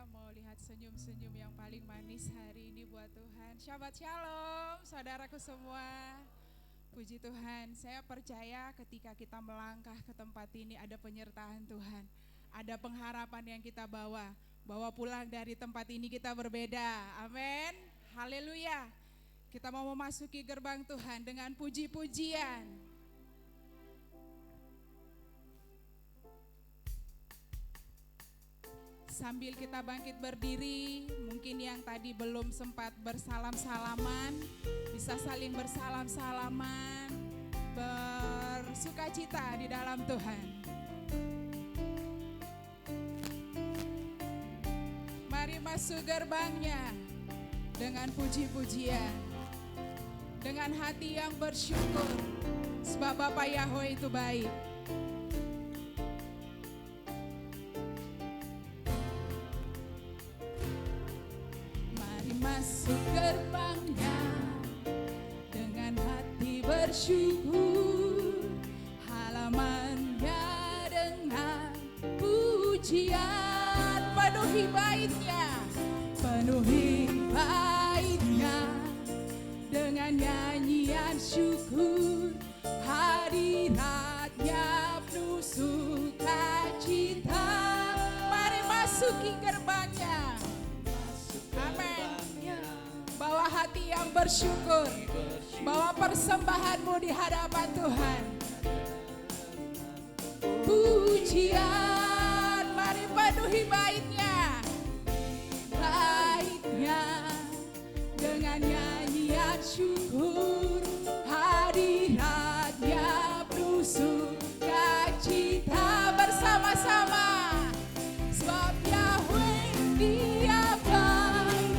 mau lihat senyum-senyum yang paling manis hari ini buat Tuhan. Shabbat Shalom, saudaraku semua. Puji Tuhan, saya percaya ketika kita melangkah ke tempat ini ada penyertaan Tuhan. Ada pengharapan yang kita bawa, bahwa pulang dari tempat ini kita berbeda. Amin, haleluya. Kita mau memasuki gerbang Tuhan dengan puji-pujian. Sambil kita bangkit berdiri, mungkin yang tadi belum sempat bersalam-salaman, bisa saling bersalam-salaman, bersukacita di dalam Tuhan. Mari masuk gerbangnya dengan puji-pujian, dengan hati yang bersyukur, sebab Bapa Yahweh itu baik. Masuk gerbangnya dengan hati bersyukur, halamannya dengan pujian, penuhi baitnya dengan nyanyian syukur, hadiratnya penuh sukacita. Mari masuki gerbangnya. Bawa hati yang bersyukur, bawa persembahanmu di hadapan Tuhan. Pujian, mari penuhi baitnya dengan nyanyian syukur, hadiratnya penuh sukacita bersama-sama. Sebab Yahweh Dia baik,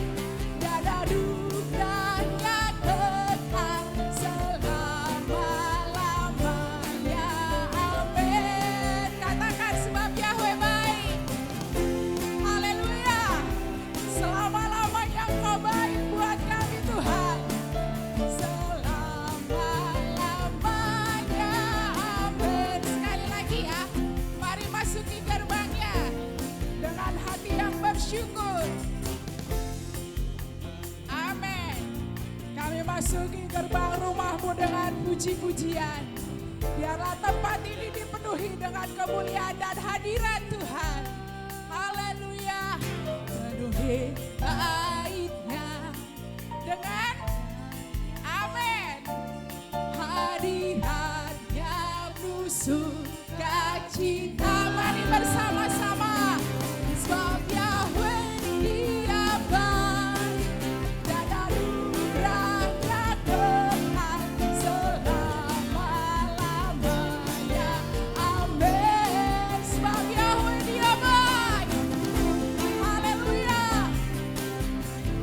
syukur. Amin. Kami masuki gerbang rumahmu dengan puji-pujian. Biarlah tempat ini dipenuhi dengan kemuliaan dan hadirat Tuhan. Haleluya. Penuhi baitnya dengan amin. Hadiratnya penuh sukacita. Mari bersama-sama. Sebab Yahweh Dia baik, dan anugerahnya kekal selama-lamanya. Amin. Sebab Yahweh Dia baik, haleluya,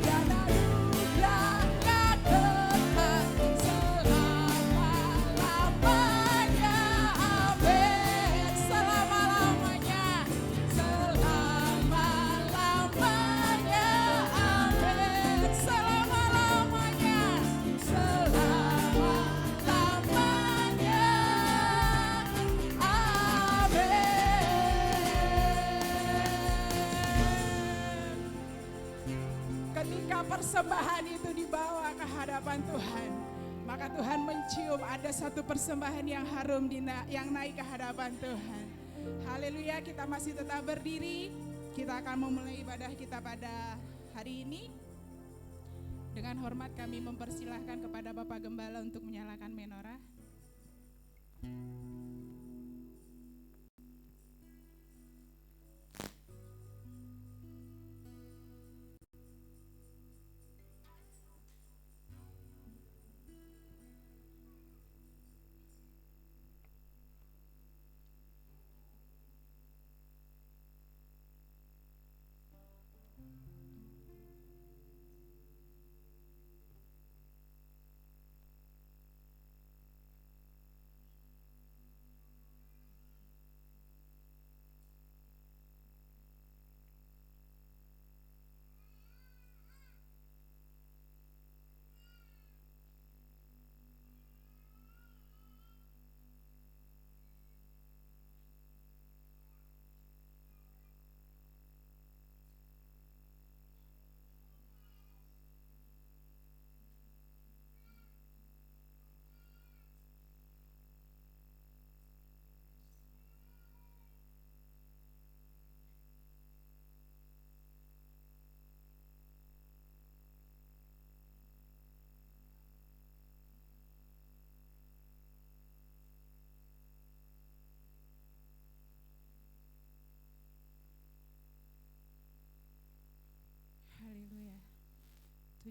dan anugerahnya kekal selama-lamanya. Amin. Selama-lamanya. Ketika persembahan itu dibawa ke hadapan Tuhan, maka Tuhan mencium ada satu persembahan yang harum yang naik ke hadapan Tuhan. Haleluya, kita masih tetap berdiri. Kita akan memulai ibadah kita pada hari ini. Dengan hormat kami mempersilahkan kepada Bapak Gembala untuk menyalakan menorah.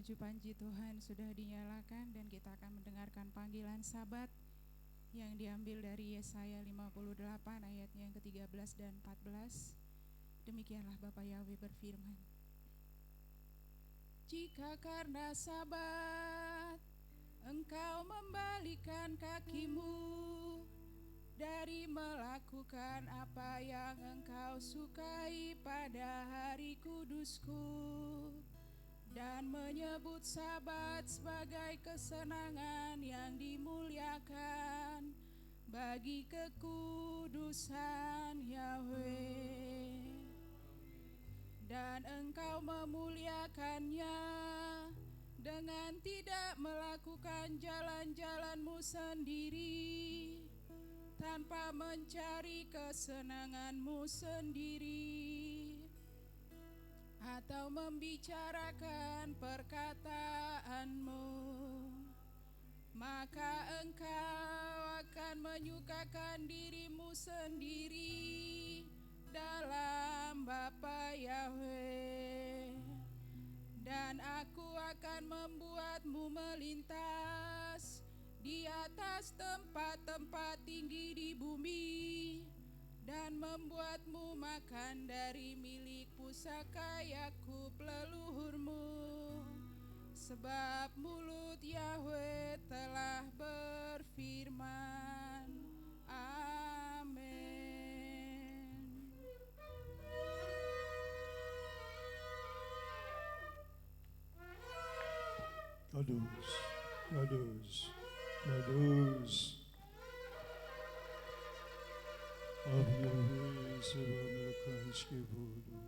tujuh panji Tuhan sudah dinyalakan dan kita akan mendengarkan panggilan Sabat yang diambil dari Yesaya 58 ayatnya yang ke-13 dan 14. Demikianlah Bapa Yahweh berfirman. Jika karena Sabat engkau membalikan kakimu dari melakukan apa yang engkau sukai pada hari kudusku dan menyebut Sabat sebagai kesenangan yang dimuliakan bagi kekudusan Yahweh, dan engkau memuliakannya dengan tidak melakukan jalan-jalanmu sendiri tanpa mencari kesenanganmu sendiri atau membicarakan perkataanmu, maka engkau akan menyukakan dirimu sendiri dalam Bapa Yahweh, dan aku akan membuatmu melintas di atas tempat-tempat tinggi di bumi dan membuatmu makan dari milik pusaka Yakub leluhurmu, sebab mulut Yahweh telah berfirman. Amin. Kados, kados, kados. Av Yahweh sebab melekahis kebudu.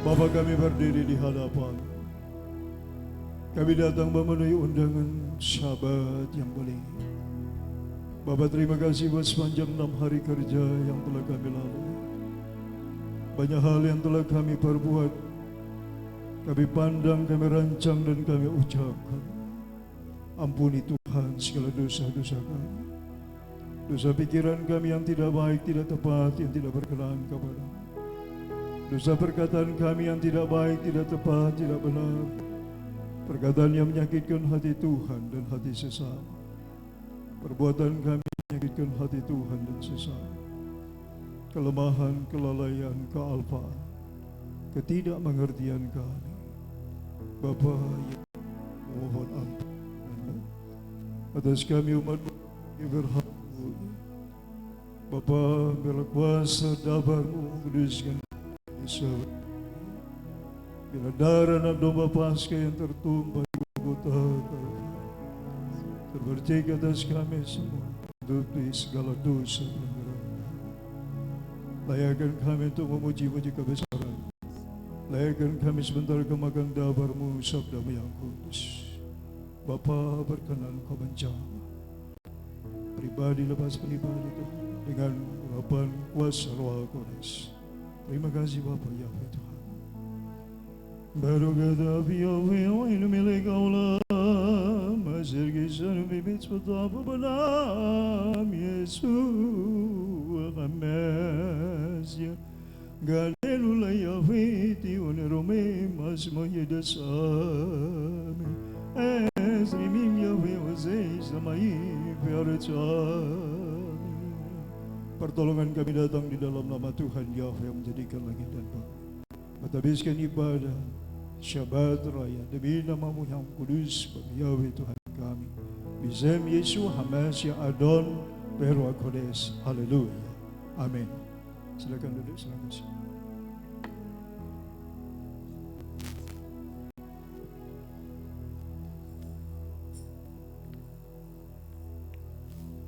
Bapa, kami berdiri di hadapan. Kami datang memenuhi undangan Sabat yang mulia. Bapa, terima kasih buat sepanjang 6 hari kerja yang telah kami lalui. Banyak hal yang telah kami perbuat, kami pandang, kami rancang, dan kami ucapkan. Ampuni Tuhan segala dosa-dosa kami. Dosa pikiran kami yang tidak baik, tidak tepat, yang tidak berkenan kepada-Mu. Dosa perkataan kami yang tidak baik, tidak tepat, tidak benar. Perkataan yang menyakitkan hati Tuhan dan hati sesama. Perbuatan kami menyakitkan hati Tuhan dan sesama. kelemahan, kelalaian, kealpaan, ketidakmengertian kami. Bapa yang mohon ampun atas kami umat-Mu yang berhak. Bapa, bila kuasa dabar-Mu kuduskan Yesus. Bila darah anak domba Paskah yang tertumpah di Golgota terpercik atas kami semua, tutupi segala dosa pelanggaran. Layakkan kami untuk memuji-muji kebesaran. Layakkan kami sebentar kemakan dabar-Mu, sabda-Mu yang kudus. Bapa, berkenan Kau menjamah pribadi lepas pribadi Tuhan dengan urapan kuasa Roh Kudus. Terima kasih Bapa Yahweh Tuhan. Baru kata Yahweh ini milik Allah, masih kisah bibit betapa benam Yesus Mesya. Galilula Yahweh tiun Rome mas moyedasami. Esrimim Yahweh wazei samai biarcami. Pertolongan kami datang di dalam nama Tuhan Yahweh yang menjadikan langit dan bumi. Habiskan ibadah Syabat Raya demi nama-Mu yang kudus bagi Yahweh Tuhan kami. Bizem Yesus Hamasya Adon Berwa Kodes. Haleluya. Amin. Silakan duduk, silakan.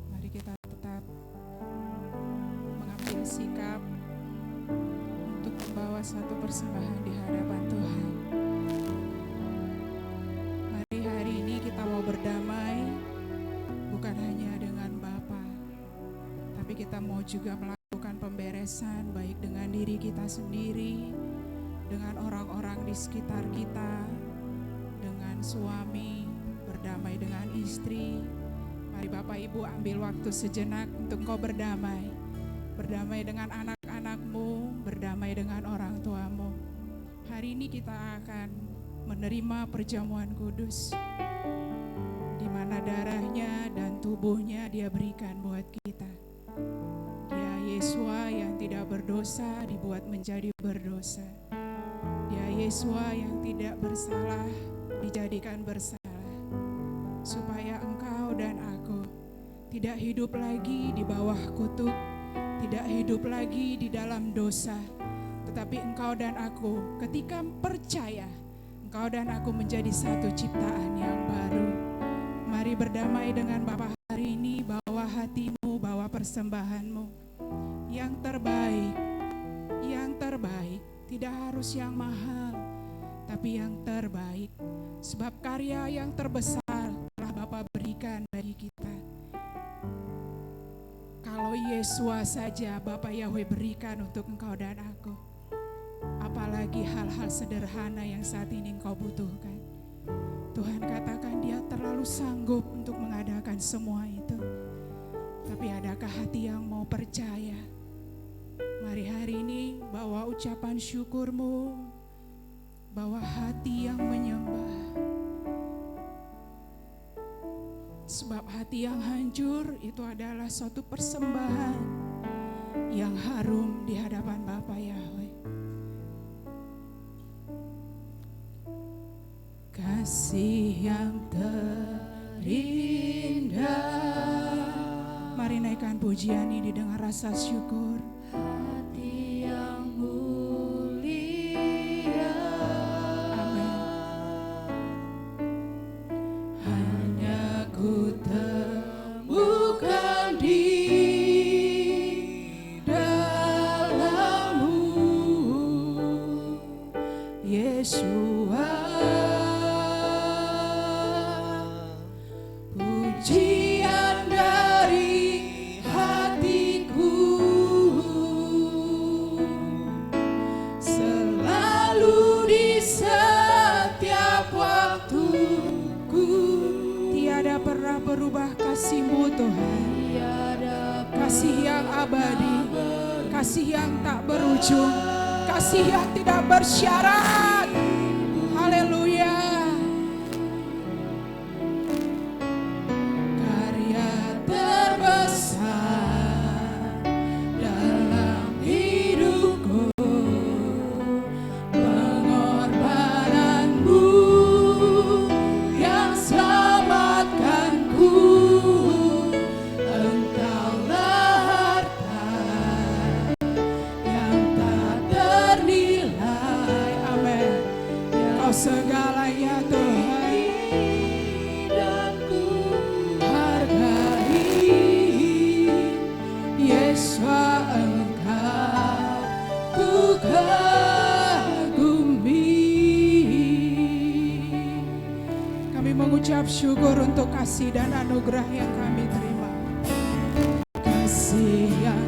Mari kita tetap mengambil sikap untuk membawa satu persembahan di hadapan Tuhan. Mari hari ini kita mau berdamai bukan hanya dengan Bapa, tapi kita mau juga melakukan pemberesan baik dengan diri kita sendiri, dengan orang-orang di sekitar kita, dengan suami, berdamai dengan istri. Mari Bapak Ibu ambil waktu sejenak untuk kau berdamai. Berdamai dengan anak-anakmu, berdamai dengan orang tuamu. Hari ini kita akan menerima perjamuan kudus, di mana darahnya dan tubuhnya Dia berikan buat kita. Dia Yesua yang tidak berdosa dibuat menjadi berdosa. Dia Yesua yang tidak bersalah dijadikan bersalah, supaya engkau dan aku tidak hidup lagi di bawah kutuk, tidak hidup lagi di dalam dosa, tetapi engkau dan aku ketika percaya, engkau dan aku menjadi satu ciptaan yang baru. Mari berdamai dengan Bapa hari ini, bawa hatimu, bawa persembahanmu yang terbaik, tidak harus yang mahal, tapi yang terbaik, sebab karya yang terbesar telah Bapa berikan bagi kita. Kalau Yesua saja Bapa Yahweh berikan untuk engkau dan aku, apalagi hal-hal sederhana yang saat ini engkau butuhkan. Tuhan katakan Dia terlalu sanggup untuk mengadakan semua itu. Tapi adakah hati yang mau percaya? Mari hari ini bawa ucapan syukurmu, bawa hati yang menyembah. Sebab hati yang hancur itu adalah suatu persembahan yang harum di hadapan Bapa Yahweh. Kasih yang terindah. Mari naikkan pujian ini dengan rasa syukur. Hati yang mulia. Amin. Hanya ku temukan di dalam-Mu, Yesua. Pujian dari hatiku selalu di setiap waktuku. Tiada pernah berubah kasih-Mu Tuhan. Kasih yang abadi, kasih yang tak berujung, kasih yang tidak bersyarat. Haleluya. Karya terbesar dalam mengucap syukur untuk kasih dan anugerah yang kami terima. Kasih yang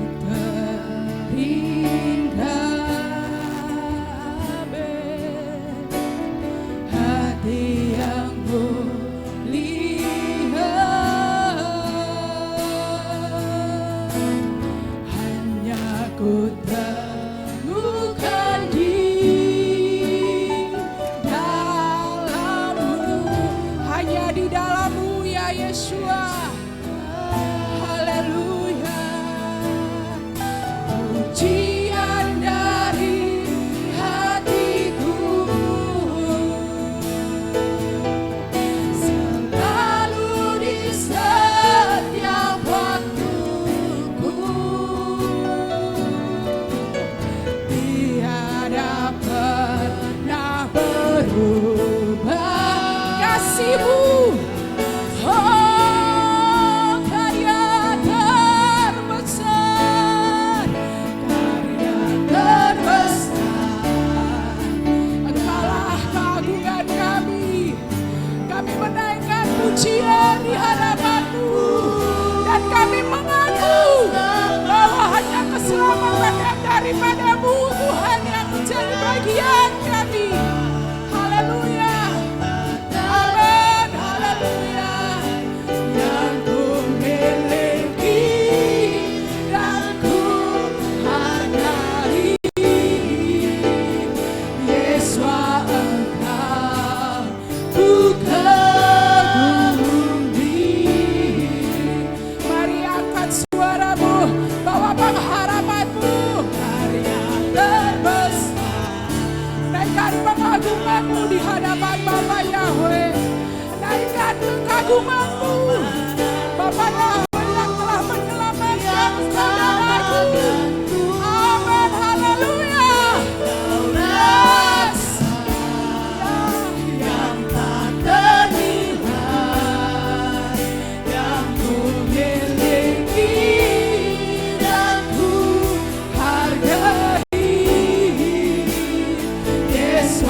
terindah, hati yang mulia, hanya ku temukan di dalam-Mu, Hanya di dalam-Mu ya Yeshua. Haleluya. pujian dari hatiku, selalu di setiap waktuku, tiada pernah berubah kasih-Mu. Oh, karya terbesar, karya terbesar. Engkaulah keagungan kami. Kami menaikkan pujian di hadapan-Mu. Dan kami mengaku bahwa hanya keselamatan yang daripada-Mu, Tuhan, yang menjadi bagian kami. Haleluya. Amin. Haleluya. Yang ku miliki dan ku hargai, Yesus Engkau ku kagumi. Mari angkat suaramu, bawa pengharapan-Mu. Karya terbesar, Naikkan pengagungan-Mu di hadapan Bapa Yahweh. Naikkan kekaguman-Mu, Bapa Yahweh yang telah menyelamatkan saudaraku. Amin, haleluya. rasa yang tak ternilai, yang ku miliki dan ku hargai, Yesus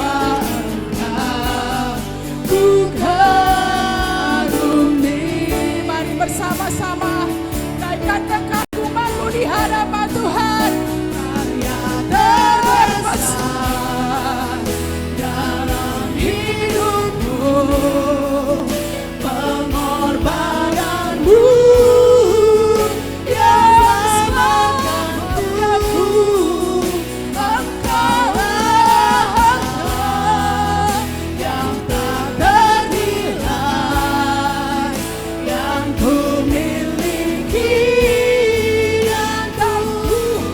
Engkau ku kagumi. Mari bersama-sama naikkan kekaguman-Mu di hadapan Tuhan. Karya terbesar dalam hidupku, pengorbananmu yang mengangkatku. Engkaulah yang tak ternilai, yang ku miliki dan ku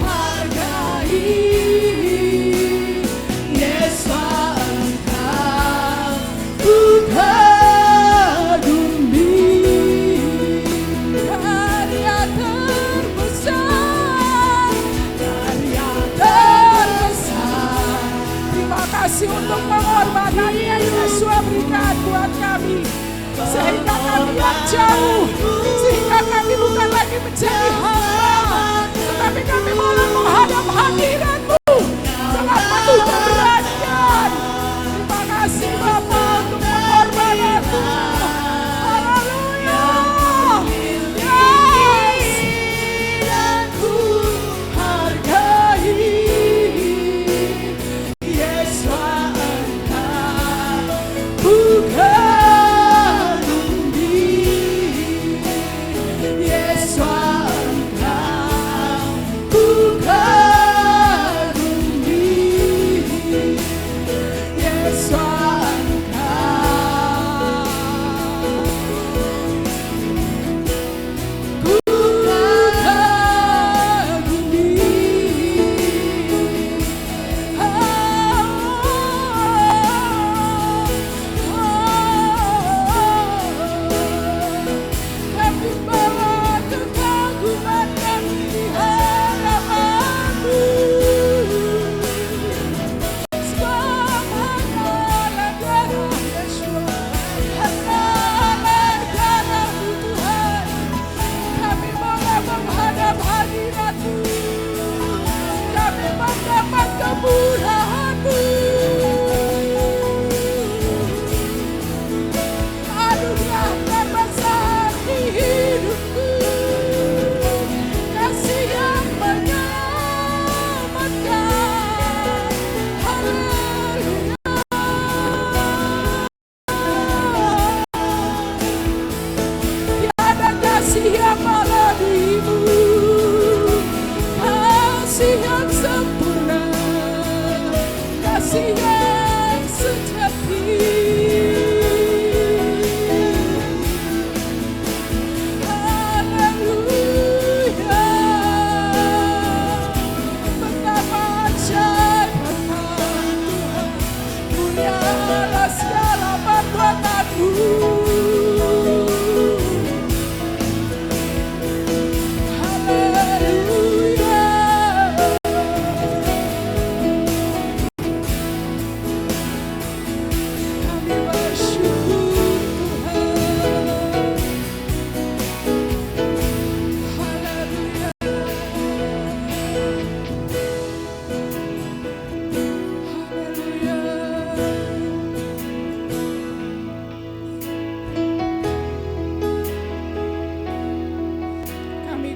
hargai, Yesus Engkau ku kagumi. Karya terbesar, karya terbesar, Terima kasih untuk pengorbanan yang Yesus berikan buat kami. Sehingga kami yang jauh, sehingga kami bukan lagi menjadi hamba, tetapi kami boleh menghadap hadirat-Mu dengan penuh keberanian. Terima kasih Bapa untuk pengorbanan-Mu. Haleluya. Yes. dan ku hargai, Yesus Engkau ku kagumi, Yesus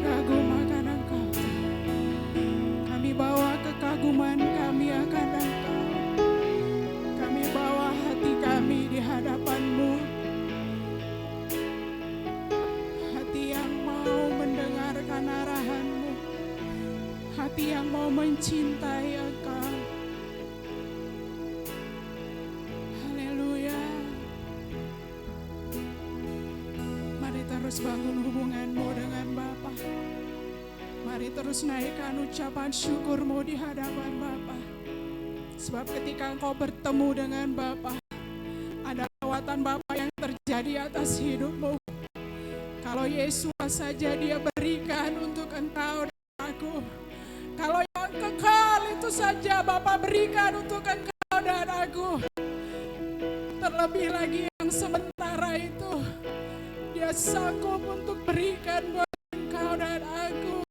kagum akan Engkau. Kami bawa kekaguman kami akan Engkau. Kami bawa hati kami di hadapan-Mu. Hati yang mau mendengarkan arahan-Mu. Hati yang mau mencintai Engkau. Haleluya. Mari terus bangun hubungan-Mu dengan Bapa. Mari terus naikkan ucapan syukur-Mu di hadapan Bapa. Sebab ketika Engkau bertemu dengan Bapa, ada lawatan Bapa yang terjadi atas hidup-Mu. Kalau Yesus saja Dia berikan untuk Engkau dan aku. Kalau yang kekal itu saja Bapa berikan untuk Engkau dan aku. Terlebih lagi yang sementara itu, Dia sanggup untuk berikan buat Engkau dan aku.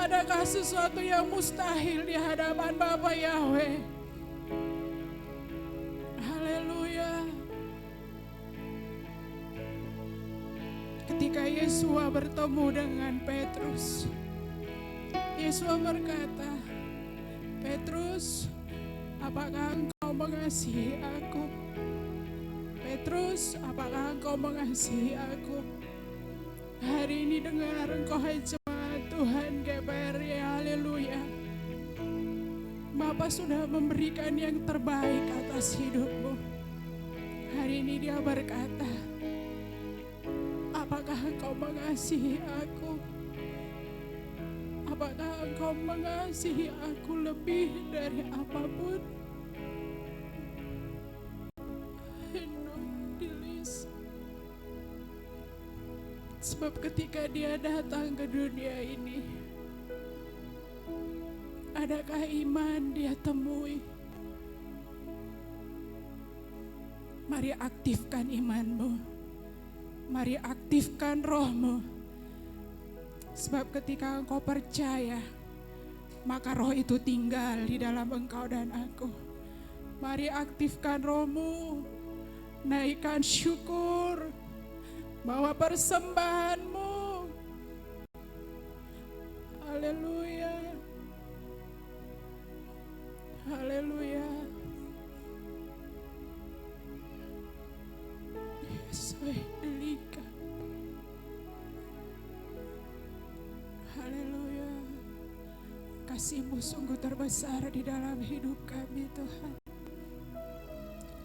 Adakah sesuatu yang mustahil di hadapan Bapa Yahweh? Haleluya. Ketika Yesua bertemu dengan Petrus, Yesua berkata, "Petrus, apakah engkau mengasihi aku? Petrus, apakah engkau mengasihi aku?" Hari ini dengar engkau hai jemaat Tuhan GPRI, haleluya. Bapa sudah memberikan yang terbaik atas hidupmu. Hari ini Dia berkata, "Apakah engkau mengasihi aku? Apakah engkau mengasihi aku lebih dari apapun?" Sebab ketika Dia datang ke dunia ini, adakah iman Dia temui? Mari aktifkan imanmu. Mari aktifkan rohmu. Sebab ketika engkau percaya, maka roh itu tinggal di dalam engkau dan aku. Mari aktifkan rohmu. Naikkan syukur. Bawa persembahanmu. Haleluya. Haleluya. Yesus delika. Haleluya. Kasih-Mu sungguh terbesar di dalam hidup kami, Tuhan.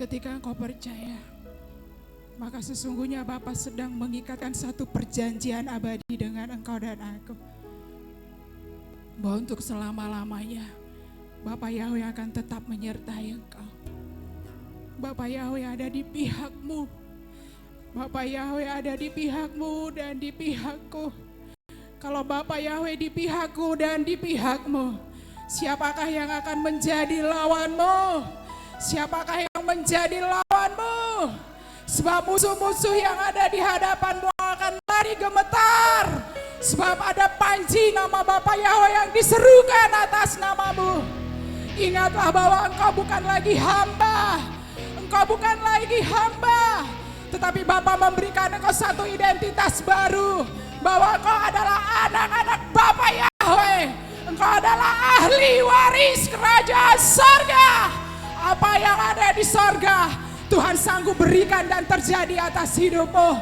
Ketika engkau percaya, maka sesungguhnya Bapa sedang mengikatkan satu perjanjian abadi dengan engkau dan aku. Bahwa untuk selama-lamanya Bapa Yahweh akan tetap menyertai engkau. Bapa Yahweh ada di pihakmu. Bapa Yahweh ada di pihakmu dan di pihakku. Kalau Bapa Yahweh di pihakku dan di pihakmu, siapakah yang akan menjadi lawanmu? Siapakah yang menjadi lawanmu? Sebab musuh-musuh yang ada di hadapanmu akan lari gemetar. Sebab ada panji nama Bapa Yahweh yang diserukan atas namamu. Ingatlah bahwa engkau bukan lagi hamba. Engkau bukan lagi hamba. Tetapi Bapa memberikan engkau satu identitas baru. Bahwa engkau adalah anak-anak Bapa Yahweh. Engkau adalah ahli waris kerajaan sorga. Apa yang ada di sorga, Tuhan sanggup berikan dan terjadi atas hidupmu.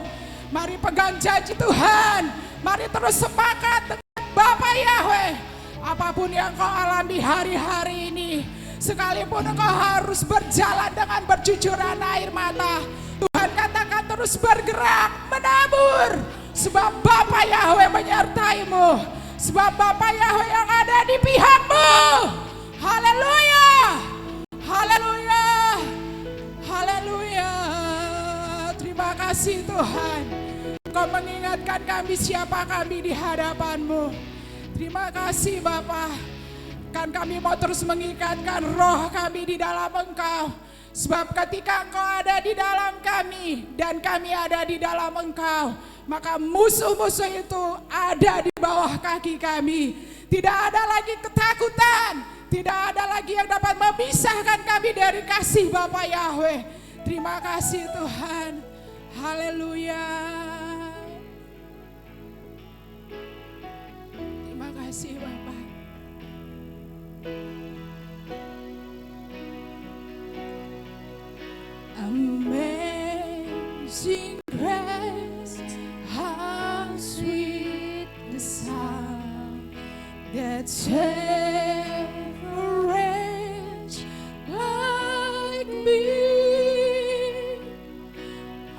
Mari pegang janji Tuhan. Mari terus sepakat dengan Bapa Yahweh. Apapun yang kau alami hari-hari ini, sekalipun engkau harus berjalan dengan bercucuran air mata, Tuhan katakan terus bergerak, menabur. Sebab Bapa Yahweh menyertaimu. Sebab Bapa Yahweh yang ada di pihakmu. Haleluya. Haleluya. Haleluya. Terima kasih Tuhan. Kau mengingatkan kami siapa kami di hadapan-Mu. Terima kasih Bapa. Kan kami mau terus mengikatkan roh kami di dalam Engkau. Sebab ketika Engkau ada di dalam kami dan kami ada di dalam Engkau, maka musuh-musuh itu ada di bawah kaki kami. Tidak ada lagi ketakutan. Tidak ada lagi yang dapat memisahkan kami dari kasih Bapa Yahweh. Terima kasih Tuhan. Haleluya. kasih Bapak. Amazing grace, how sweet the sound that saved a wretch like me.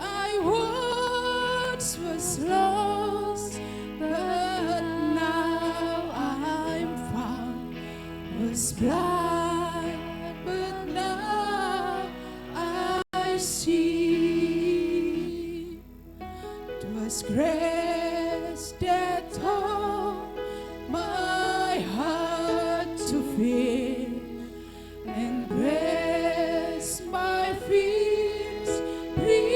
I once was lost, but now I'm found. Was blind, but now I see. 'Twas grace that taught my heart to fear, and grace my fears relieves.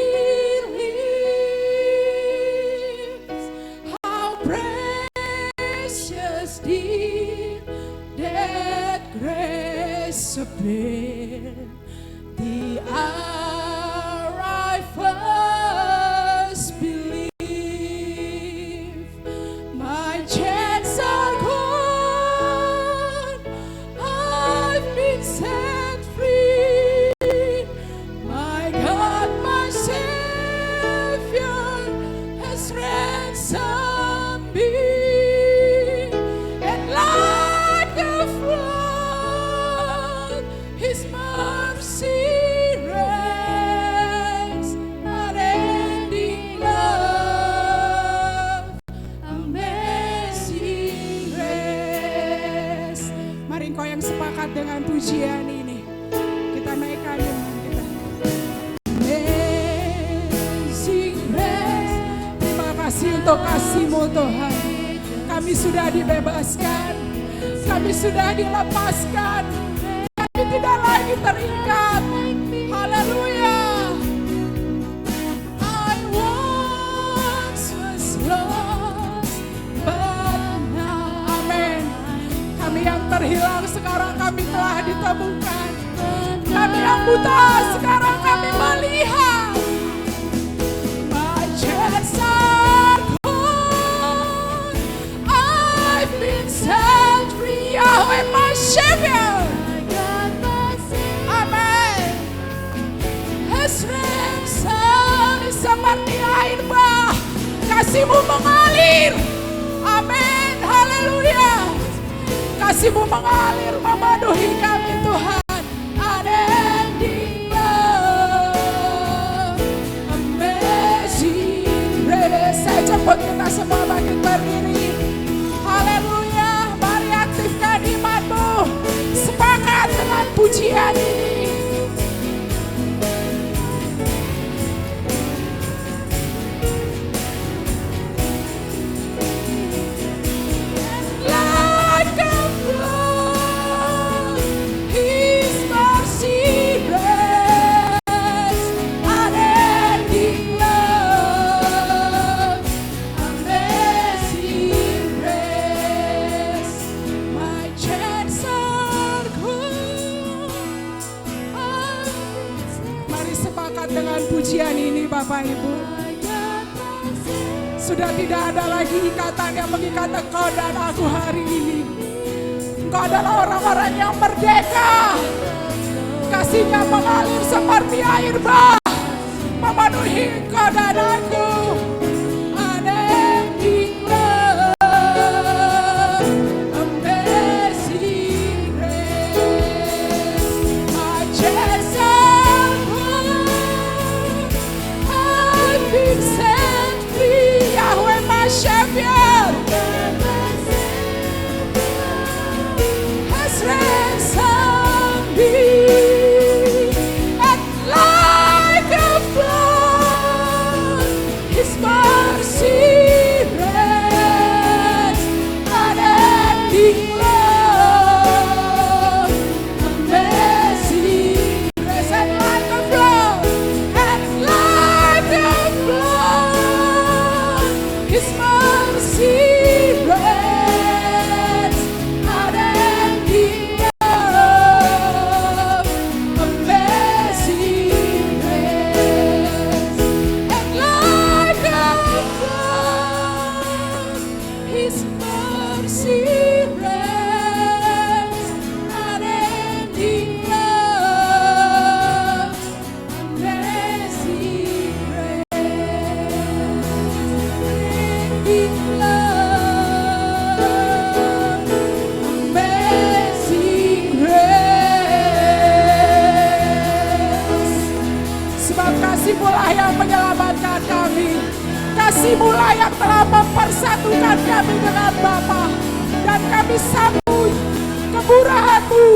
How precious did that grace appear, the hour I first believed. My chains are gone, I've been set free. My God, my Savior has ransomed me, and like a flood, His mercy reigns, unending love, amazing grace. Mari engkau yang sepakat dengan pujian ini, kita naikkan iman kita. Amazing grace, terima kasih untuk kasih-Mu Tuhan. Kami sudah dibebaskan, kami sudah dilepaskan, kami tidak lagi terikat. Haleluya. I once was lost, but now. Amin. Kami yang terhilang sekarang kami telah ditemukan. Kami yang buta sekarang kami melihat. My chains are gone, I've been set free. Yahweh my Savior, amin. Has ransomed seperti air bah, kasih-Mu mengalir. Amin, haleluya. Kasih-Mu mengalir memenuhi kami Tuhan. Unending love, amazing grace. Saya jemput kita semua bangkit berdiri. Haleluya, mari aktifkan imanmu. Sepakat dengan pujian ini. Like a flood, His mercy reigns, unending love, amazing grace. My chains are gone. Mari sepakat dengan pujian ini Bapak Ibu. Sudah tidak ada lagi ikatan yang mengikat engkau dan aku hari ini. Engkau adalah orang-orang yang merdeka. Kasih-Nya mengalir seperti air bah, memenuhi engkau dan aku. Unending love, amazing grace. My chains are gone, I've been set free. Yahweh my Savior has ransomed me, and like a flood, His mercy reigns, unending love, amazing grace. And like a flood, His mercy reigns, unending love, amazing grace. And like a flood, His mercy kasih-Mu lah yang telah mempersatukan kami dengan Bapa. Dan kami sambut kemurahan-Mu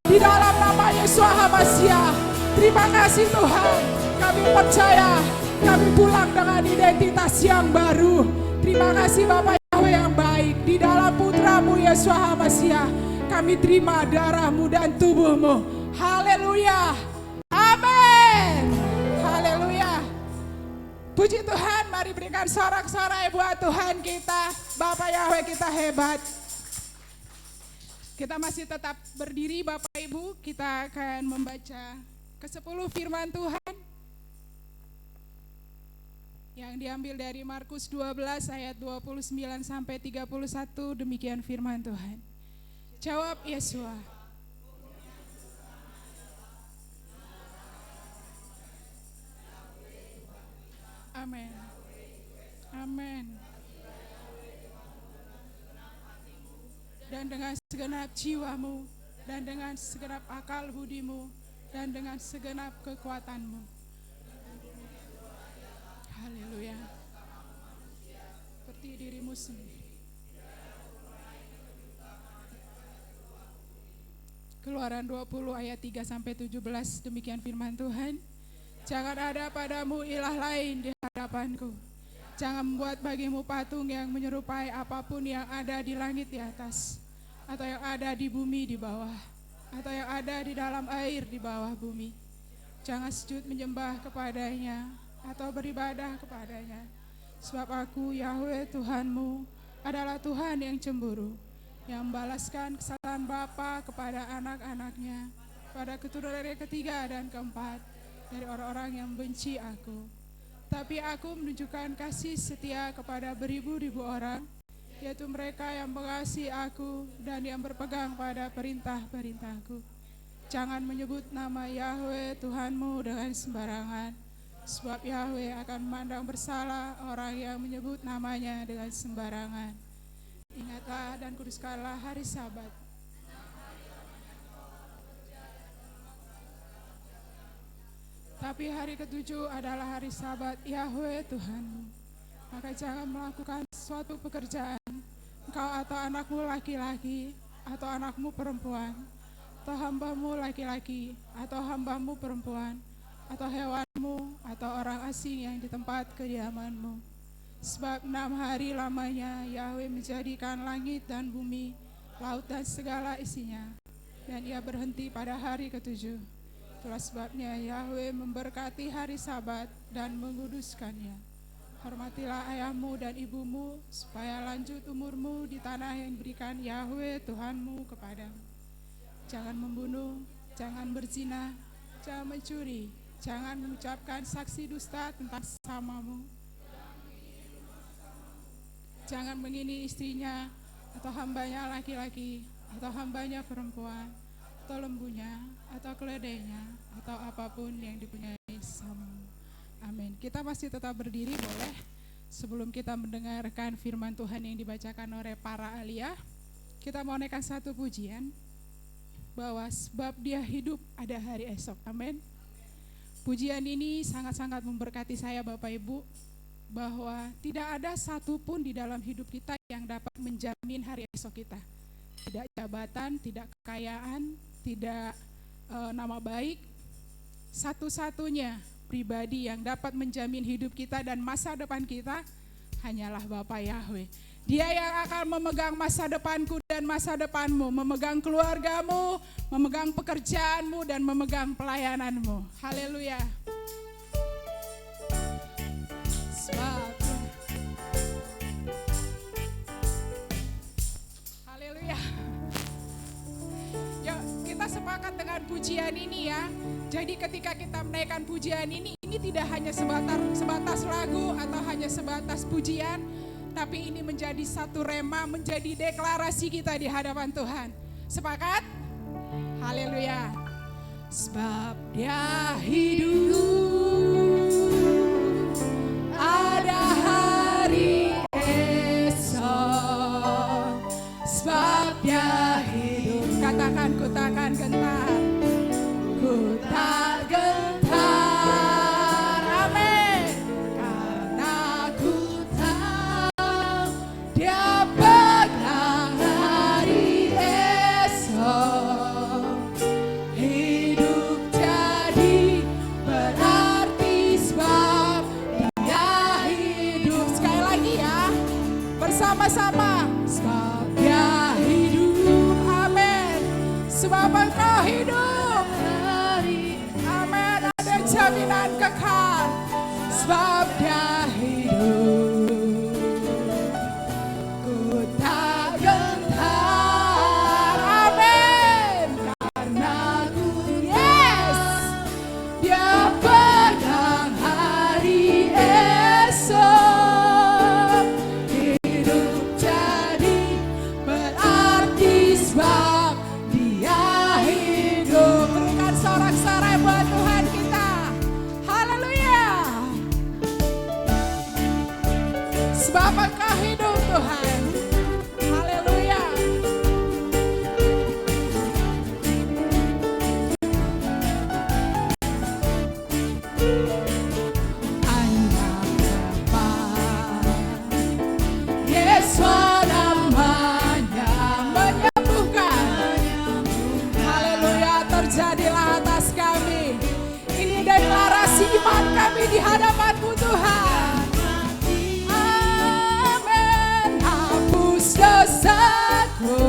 di dalam nama Yesus HaMasiah. Terima kasih Tuhan, kami percaya kami pulang dengan identitas yang baru. Terima kasih Bapa Yahweh yang baik. Di dalam putra-Mu Yesus HaMasiah kami terima darah-Mu dan tubuh-Mu. Haleluya, amin, haleluya. Puji Tuhan, mari berikan sorak-sorai buat Tuhan kita. Bapa Yahweh kita hebat. Kita masih tetap berdiri Bapak Ibu, kita akan membaca ke-10 firman Tuhan yang diambil dari Markus 12 ayat 29 sampai 31. Demikian firman Tuhan. Jawab Yesua, amin, amin. Dan dengan segenap jiwamu, dan dengan segenap akal budimu, dan dengan segenap kekuatanmu. Haleluya. Seperti dirimu sendiri. Keluaran 20 ayat 3 sampai 17, demikian firman Tuhan. Jangan ada padamu ilah lain di hadapanku. Jangan membuat bagimu patung yang menyerupai apapun yang ada di langit di atas, atau yang ada di bumi di bawah, atau yang ada di dalam air di bawah bumi. Jangan sujud menyembah kepadanya atau beribadah kepadanya. Sebab aku Yahweh Tuhanmu adalah Tuhan yang cemburu, yang membalaskan kesalahan bapa kepada anak-anaknya, pada keturunan yang ketiga dan keempat dari orang-orang yang benci aku. Tapi aku menunjukkan kasih setia kepada beribu-ribu orang, yaitu mereka yang mengasihi aku dan yang berpegang pada perintah-perintahku. Jangan menyebut nama Yahweh Tuhanmu dengan sembarangan, sebab Yahweh akan memandang bersalah orang yang menyebut namanya dengan sembarangan. Ingatlah dan kuduskanlah hari Sabat. Tapi hari ke-7 adalah hari Sabat Yahweh Tuhanmu. Maka jangan melakukan suatu pekerjaan, engkau atau anakmu laki-laki, atau anakmu perempuan, atau hambamu laki-laki, atau hambamu perempuan, atau hewanmu, atau orang asing yang di tempat kediamanmu. Sebab 6 hari lamanya Yahweh menjadikan langit dan bumi, laut dan segala isinya, dan ia berhenti pada hari ke-7. Itulah sebabnya Yahweh memberkati hari Sabat dan menguduskannya. Hormatilah ayahmu dan ibumu, supaya lanjut umurmu di tanah yang diberikan Yahweh Tuhanmu kepadamu. Jangan membunuh, jangan berzina, jangan mencuri, jangan mengucapkan saksi dusta tentang sesamamu. Jangan mengini istrinya, atau hambanya laki-laki, atau hambanya perempuan, atau lembunya, atau keledainya, atau apapun yang dipunyai sesamamu. Amin. Kita masih tetap berdiri boleh sebelum kita mendengarkan firman Tuhan yang dibacakan oleh para alia. Kita mau naikkan satu pujian bahwa sebab dia hidup ada hari esok. Amin. Pujian ini sangat-sangat memberkati saya Bapak Ibu, bahwa tidak ada satupun di dalam hidup kita yang dapat menjamin hari esok kita. Tidak jabatan, tidak kekayaan, tidak nama baik. Satu-satunya pribadi yang dapat menjamin hidup kita dan masa depan kita hanyalah Bapa Yahweh. Dia yang akan memegang masa depanku dan masa depanmu, memegang keluargamu, memegang pekerjaanmu, dan memegang pelayananmu. Haleluya. Haleluya. Yuk kita sepakat dengan pujian ini ya. Jadi ketika kita menaikkan pujian ini tidak hanya sebatas lagu atau hanya sebatas pujian, tapi ini menjadi satu rema, menjadi deklarasi kita di hadapan Tuhan. Sepakat? Haleluya. Sebab dia hidup, ada hari esok. Sebab dia hidup, katakan ku takkan gentar. Ku tak gentar, amin. Karena ku bersama-sama. Sebab Dia hidup. Amin. Sebab Engkau hidup. Amin. Ada jaminan kekal. Sebab Dia hidup. Ku tak gentar. Amin. Karena ku Yes. Dia pegang hari esok. Hidup jadi berarti sebab Dia hidup. Berikan sorak-sorai buat Tuhan kita. Haleluya. Sebab Engkau hidup Tuhan. Haleluya. Hanya Bapa, Yesus namanya Menyembuhkan. Haleluya, terjadilah atas kami. Ini deklarasi iman kami di hadapan-Mu Tuhan. Amin. hapus dosaku.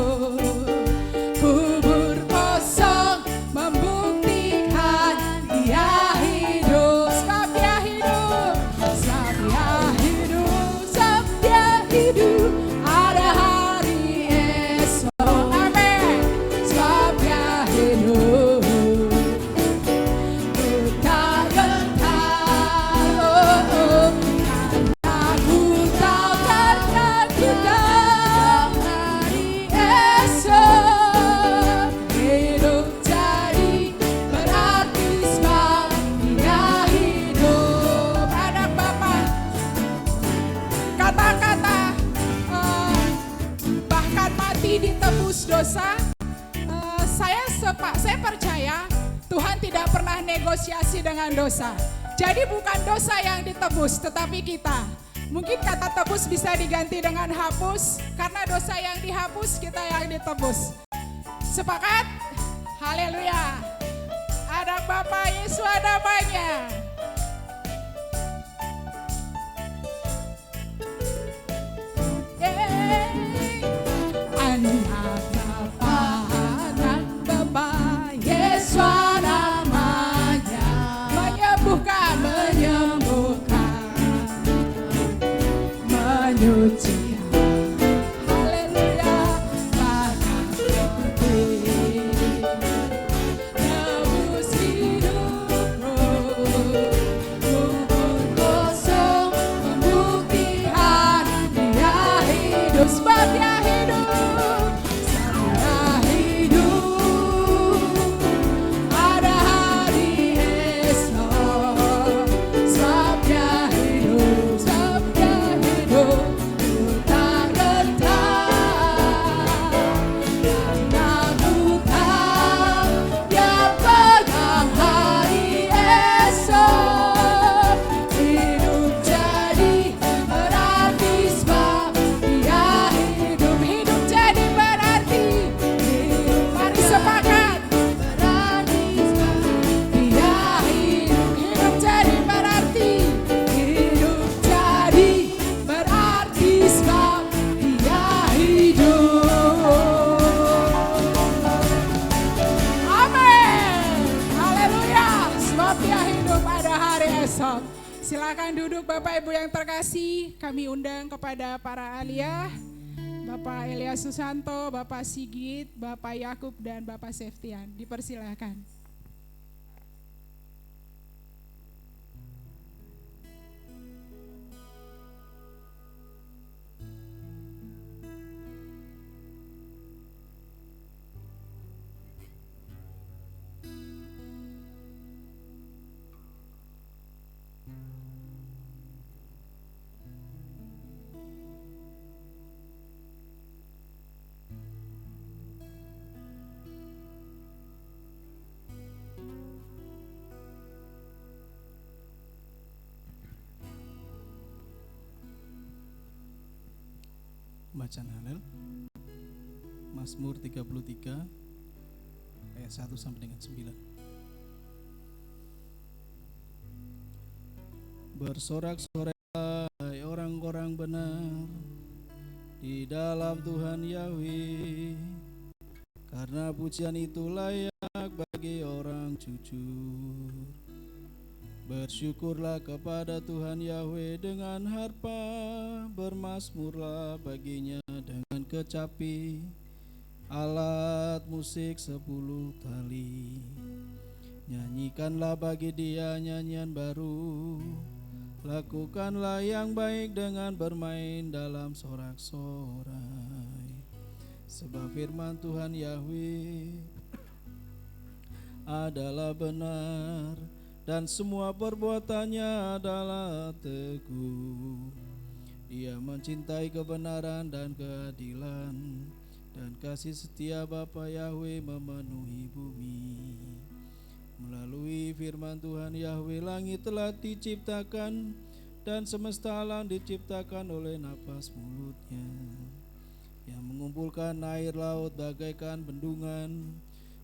Kubur kosong membuktikan Dia hidup. Sebab Dia hidup. Sebab Dia hidup, sebab Dia hidup. Ada hari esok. Amin. Sebab Dia hidup. Ku tak gentar, karena ku tahu, karena ku tahu hari esok. Hidup jadi berarti sebab Dia hidup. Anak Bapa, kata-kata bahkan mati ditebus dosa, saya percaya Tuhan tidak pernah negosiasi dengan dosa. Jadi bukan dosa yang ditebus, tetapi kita. Mungkin kata tebus bisa diganti dengan hapus, karena dosa yang dihapus, kita yang ditebus. Sepakat? Haleluya. Anak Bapa, Yesus namanya. Anak Bapa, Yesus namanya, Menyembuhkan. menyembuhkan, menyuci. Haleluya, bahkan mati, nebus hidupku. Kubur kosong membuktikan Dia hidup. Sebab Dia hidup. Dia hidup, ada hari esok. Sebab Dia hidup, sebab Dia hidup. Ku tak gentar, karena ku tahu Dia pegang hari esok. Hidup jadi berarti sebab Dia hidup. Hidup jadi berarti. Mari sepakat. Berarti sebab Dia hidup. Hidup jadi berarti. Hidup jadi berarti sebab Dia hidup. Amin. Haleluya. Sebab Dia hidup pada hari esok. Silakan duduk Bapak Ibu yang terkasih. Kami undang kepada para aliyah. Bapak Elias Susanto, Bapak Sigit, Bapak Yakub, dan Bapak Septian. Dipersilahkan. Bacaan Halel Mazmur 33 ayat 1 sampai dengan 9. Bersorak-soraklah hai orang-orang benar, di dalam Tuhan Yahweh, karena pujian itu layak bagi orang jujur. Bersyukurlah kepada Tuhan Yahweh dengan harpa, bermazmurlah baginya dengan kecapi, alat musik 10 tali. Nyanyikanlah bagi Dia nyanyian baru, lakukanlah yang baik dengan bermain dalam sorak-sorai. Sebab firman Tuhan Yahweh adalah benar, dan semua perbuatannya adalah teguh. Dia mencintai kebenaran dan keadilan, dan kasih setia Bapa Yahweh memenuhi bumi. Melalui firman Tuhan Yahweh langit telah diciptakan, dan semesta alam diciptakan oleh napas mulutnya, yang mengumpulkan air laut bagaikan bendungan,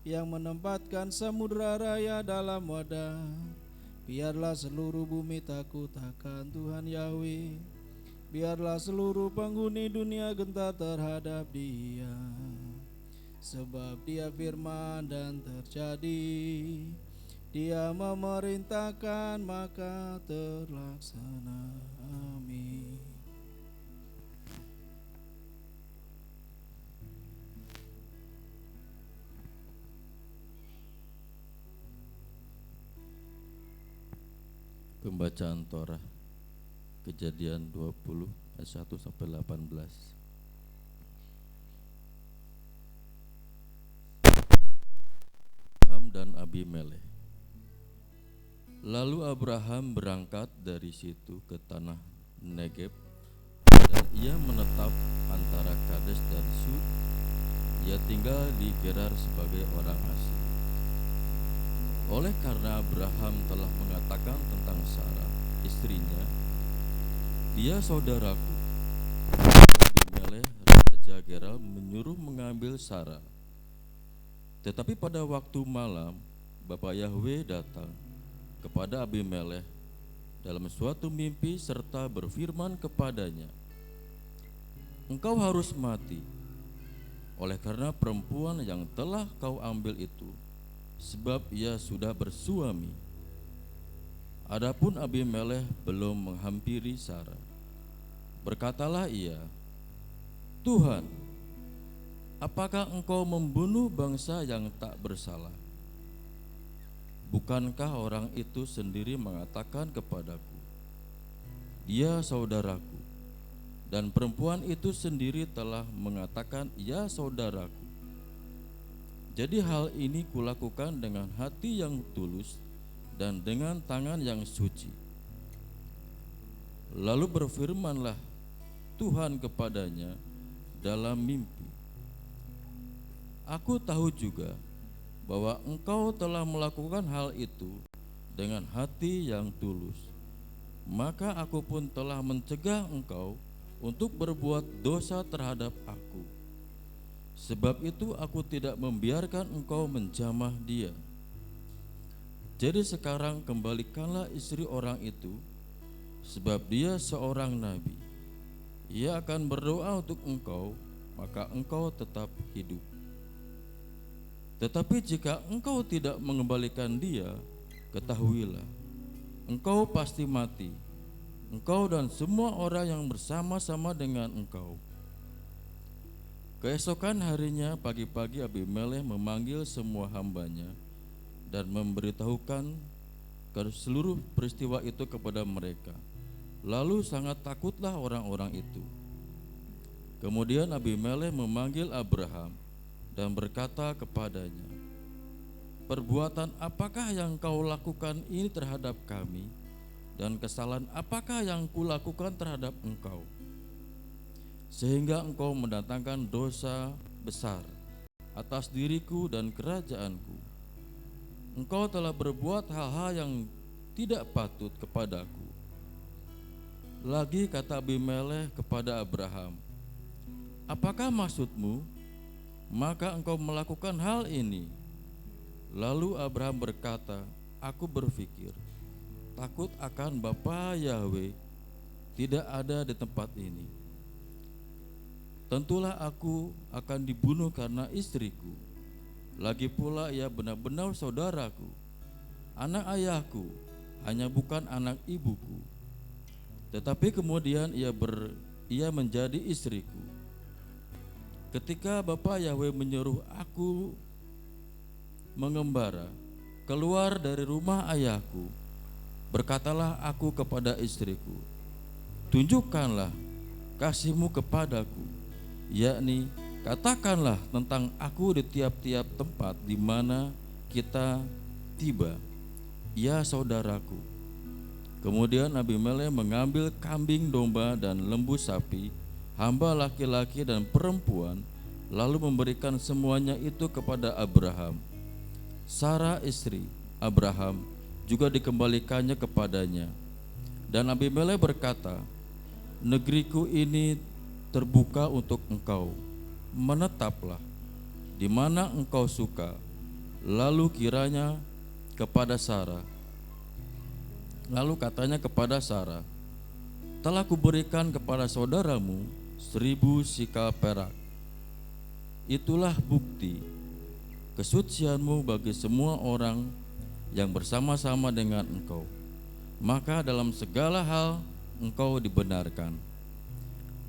yang menempatkan samudra raya dalam wadah. Biarlah seluruh bumi takut akan Tuhan Yahweh, biarlah seluruh penghuni dunia gentar terhadap Dia. Sebab Dia firman dan terjadi, Dia memerintahkan maka terlaksana. Amin. Pembacaan Torah Kejadian 20 ayat 1 sampai 18. Abraham dan Abimelekh. Lalu Abraham berangkat dari situ ke tanah Negeb, dan ia menetap antara Kades dan Sur. Ia tinggal di Gerar sebagai orang asing. Oleh karena Abraham telah mengatakan tentang Sarah, istrinya, dia saudaraku, Abimelekh raja Gerar menyuruh mengambil Sarah. Tetapi pada waktu malam, Bapa Yahweh datang kepada Abimelekh dalam suatu mimpi serta berfirman kepadanya, engkau harus mati, oleh karena perempuan yang telah kau ambil itu, sebab ia sudah bersuami. Adapun Abimelekh belum menghampiri Sarah. Berkatalah ia, Tuhan, apakah engkau membunuh bangsa yang tak bersalah? Bukankah orang itu sendiri mengatakan kepadaku, dia saudaraku, dan perempuan itu sendiri telah mengatakan, ya saudaraku. Jadi hal ini kulakukan dengan hati yang tulus dan dengan tangan yang suci. Lalu berfirmanlah Tuhan kepadanya dalam mimpi, aku tahu juga bahwa engkau telah melakukan hal itu dengan hati yang tulus. Maka aku pun telah mencegah engkau untuk berbuat dosa terhadap aku. Sebab itu aku tidak membiarkan engkau menjamah dia. Jadi sekarang kembalikanlah istri orang itu, sebab dia seorang nabi. Ia akan berdoa untuk engkau, maka engkau tetap hidup. Tetapi jika engkau tidak mengembalikan dia, ketahuilah, engkau pasti mati, engkau dan semua orang yang bersama-sama dengan engkau. Keesokan harinya pagi-pagi Abimelekh memanggil semua hambanya dan memberitahukan seluruh peristiwa itu kepada mereka. Lalu sangat takutlah orang-orang itu. Kemudian Abimelekh memanggil Abraham dan berkata kepadanya, perbuatan apakah yang kau lakukan ini terhadap kami, dan kesalahan apakah yang kulakukan terhadap engkau, sehingga engkau mendatangkan dosa besar atas diriku dan kerajaanku? Engkau telah berbuat hal-hal yang tidak patut kepadaku. Lagi kata Abimelekh kepada Abraham, apakah maksudmu? Maka engkau melakukan hal ini. Lalu Abraham berkata, aku berpikir, takut akan Bapa Yahweh tidak ada di tempat ini. tentulah aku akan dibunuh karena istriku. Lagi pula ia benar-benar saudaraku, anak ayahku, hanya bukan anak ibuku. Tetapi kemudian ia menjadi istriku. Ketika Bapa Yahweh menyuruh aku mengembara keluar dari rumah ayahku, berkatalah aku kepada istriku, tunjukkanlah kasihmu kepadaku, yakni katakanlah tentang aku di tiap-tiap tempat di mana kita tiba, ya saudaraku. Kemudian Abimelek mengambil kambing domba dan lembu sapi, hamba laki-laki dan perempuan, lalu memberikan semuanya itu kepada Abraham. Sarah istri Abraham juga dikembalikannya kepadanya. Dan Abimelek berkata, negeriku ini terbuka untuk engkau, menetaplah di mana engkau suka. Lalu katanya kepada Sarah, telah kuberikan kepada saudaramu 1000 sikal perak. Itulah bukti kesucianmu bagi semua orang yang bersama-sama dengan engkau. Maka dalam segala hal engkau dibenarkan.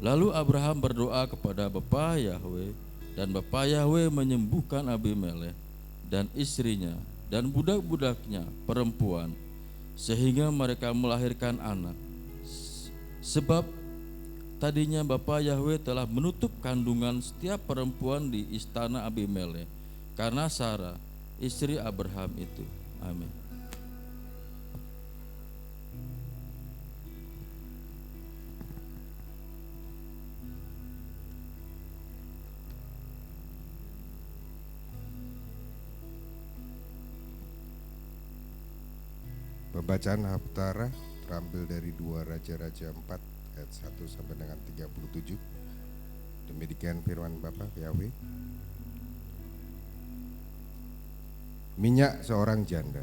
Lalu Abraham berdoa kepada Bapa Yahweh, dan Bapa Yahweh menyembuhkan Abimelek dan istrinya dan budak-budaknya perempuan, sehingga mereka melahirkan anak. Sebab tadinya Bapa Yahweh telah menutup kandungan setiap perempuan di istana Abimelek karena Sarah istri Abraham itu. Amin. Pembacaan Haftarah terambil dari 2 Raja-Raja 4 ayat 1 sampai dengan 37. Demikian firman Bapa Yahweh. Minyak seorang janda.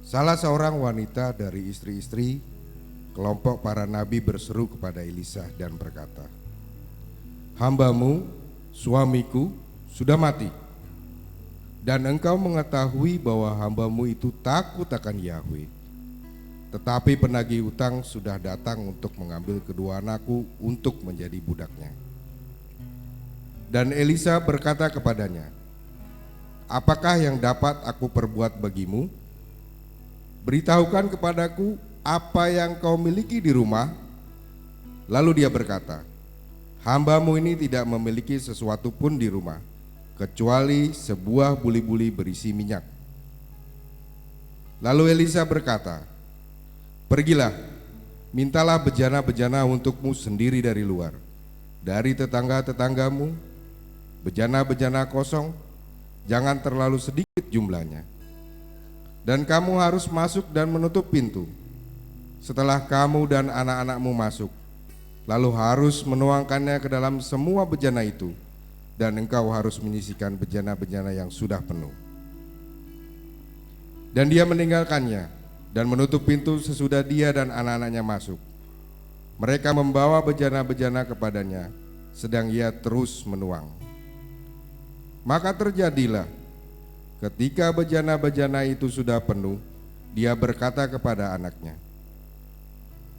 Salah seorang wanita dari istri-istri kelompok para nabi berseru kepada Elisa dan berkata, hambamu, suamiku, sudah mati. Dan engkau mengetahui bahwa hambamu itu takut akan Yahweh. Tetapi penagih utang sudah datang untuk mengambil kedua anakku untuk menjadi budaknya. Dan Elisa berkata kepadanya, apakah yang dapat aku perbuat bagimu? Beritahukan kepadaku apa yang kau miliki di rumah. Lalu dia berkata, hambamu ini tidak memiliki sesuatu pun di rumah, kecuali sebuah buli-buli berisi minyak. Lalu Elisa berkata, pergilah, mintalah bejana-bejana untukmu sendiri dari luar, dari tetangga-tetanggamu, bejana-bejana kosong, jangan terlalu sedikit jumlahnya. Dan kamu harus masuk dan menutup pintu. Setelah kamu dan anak-anakmu masuk, lalu harus menuangkannya ke dalam semua bejana itu, dan engkau harus menyisikan bejana-bejana yang sudah penuh. Dan dia meninggalkannya dan menutup pintu sesudah dia dan anak-anaknya masuk. Mereka membawa bejana-bejana kepadanya, sedang ia terus menuang. Maka terjadilah, ketika bejana-bejana itu sudah penuh, dia berkata kepada anaknya,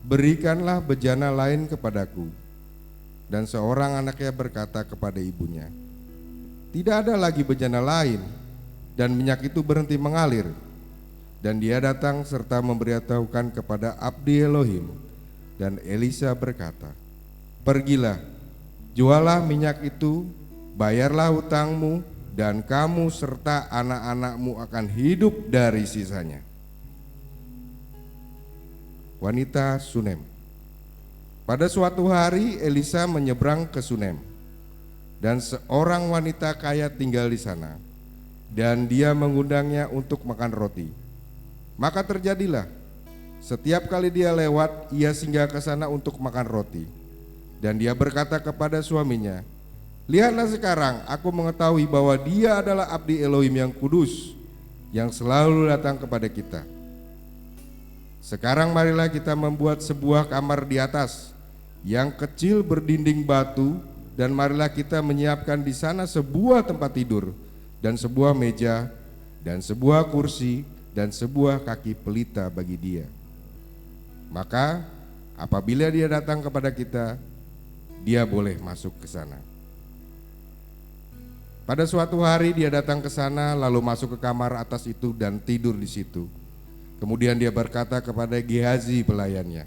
berikanlah bejana lain kepadaku. Dan seorang anaknya berkata kepada ibunya, tidak ada lagi bejana lain. Dan minyak itu berhenti mengalir. Dan dia datang serta memberitahukan kepada abdi Elohim. Dan Elisa berkata, pergilah, jualah minyak itu, bayarlah hutangmu, dan kamu serta anak-anakmu akan hidup dari sisanya. Wanita Sunem. Pada suatu hari Elisa menyeberang ke Sunem, dan seorang wanita kaya tinggal di sana, dan dia mengundangnya untuk makan roti. Maka terjadilah, setiap kali dia lewat, ia singgah ke sana untuk makan roti. Dan dia berkata kepada suaminya, lihatlah sekarang aku mengetahui bahwa dia adalah abdi Elohim yang kudus, yang selalu datang kepada kita. Sekarang marilah kita membuat sebuah kamar di atas, yang kecil berdinding batu, dan marilah kita menyiapkan di sana sebuah tempat tidur, dan sebuah meja, dan sebuah kursi, dan sebuah kaki pelita bagi dia. Maka apabila dia datang kepada kita, dia boleh masuk ke sana. Pada suatu hari dia datang ke sana, lalu masuk ke kamar atas itu dan tidur di situ. Kemudian dia berkata kepada Gehazi pelayannya,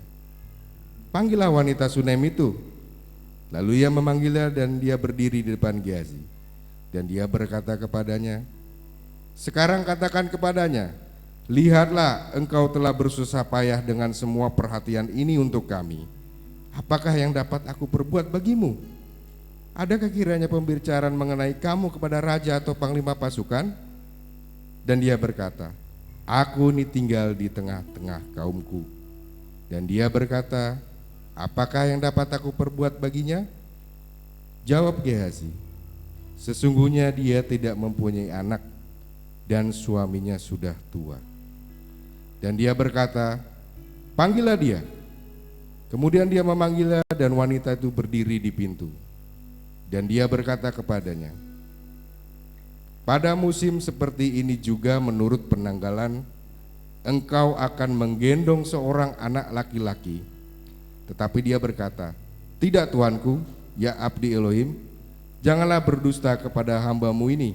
"Panggillah wanita Sunem itu." Lalu ia memanggilnya dan dia berdiri di depan Gehazi. Dan dia berkata kepadanya, "Sekarang katakan kepadanya, lihatlah engkau telah bersusah payah dengan semua perhatian ini untuk kami. Apakah yang dapat aku perbuat bagimu? Adakah kiranya pembicaraan mengenai kamu kepada raja atau panglima pasukan?" Dan dia berkata, "Aku ini tinggal di tengah-tengah kaumku." Dan dia berkata, "Apakah yang dapat aku perbuat baginya?" Jawab Gehazi, "Sesungguhnya dia tidak mempunyai anak dan suaminya sudah tua." Dan dia berkata, "Panggillah dia." Kemudian dia memanggilnya dan wanita itu berdiri di pintu. Dan dia berkata kepadanya, "Pada musim seperti ini juga menurut penanggalan, engkau akan menggendong seorang anak laki-laki." Tetapi dia berkata, "Tidak tuanku, ya abdi Elohim, janganlah berdusta kepada hambamu ini."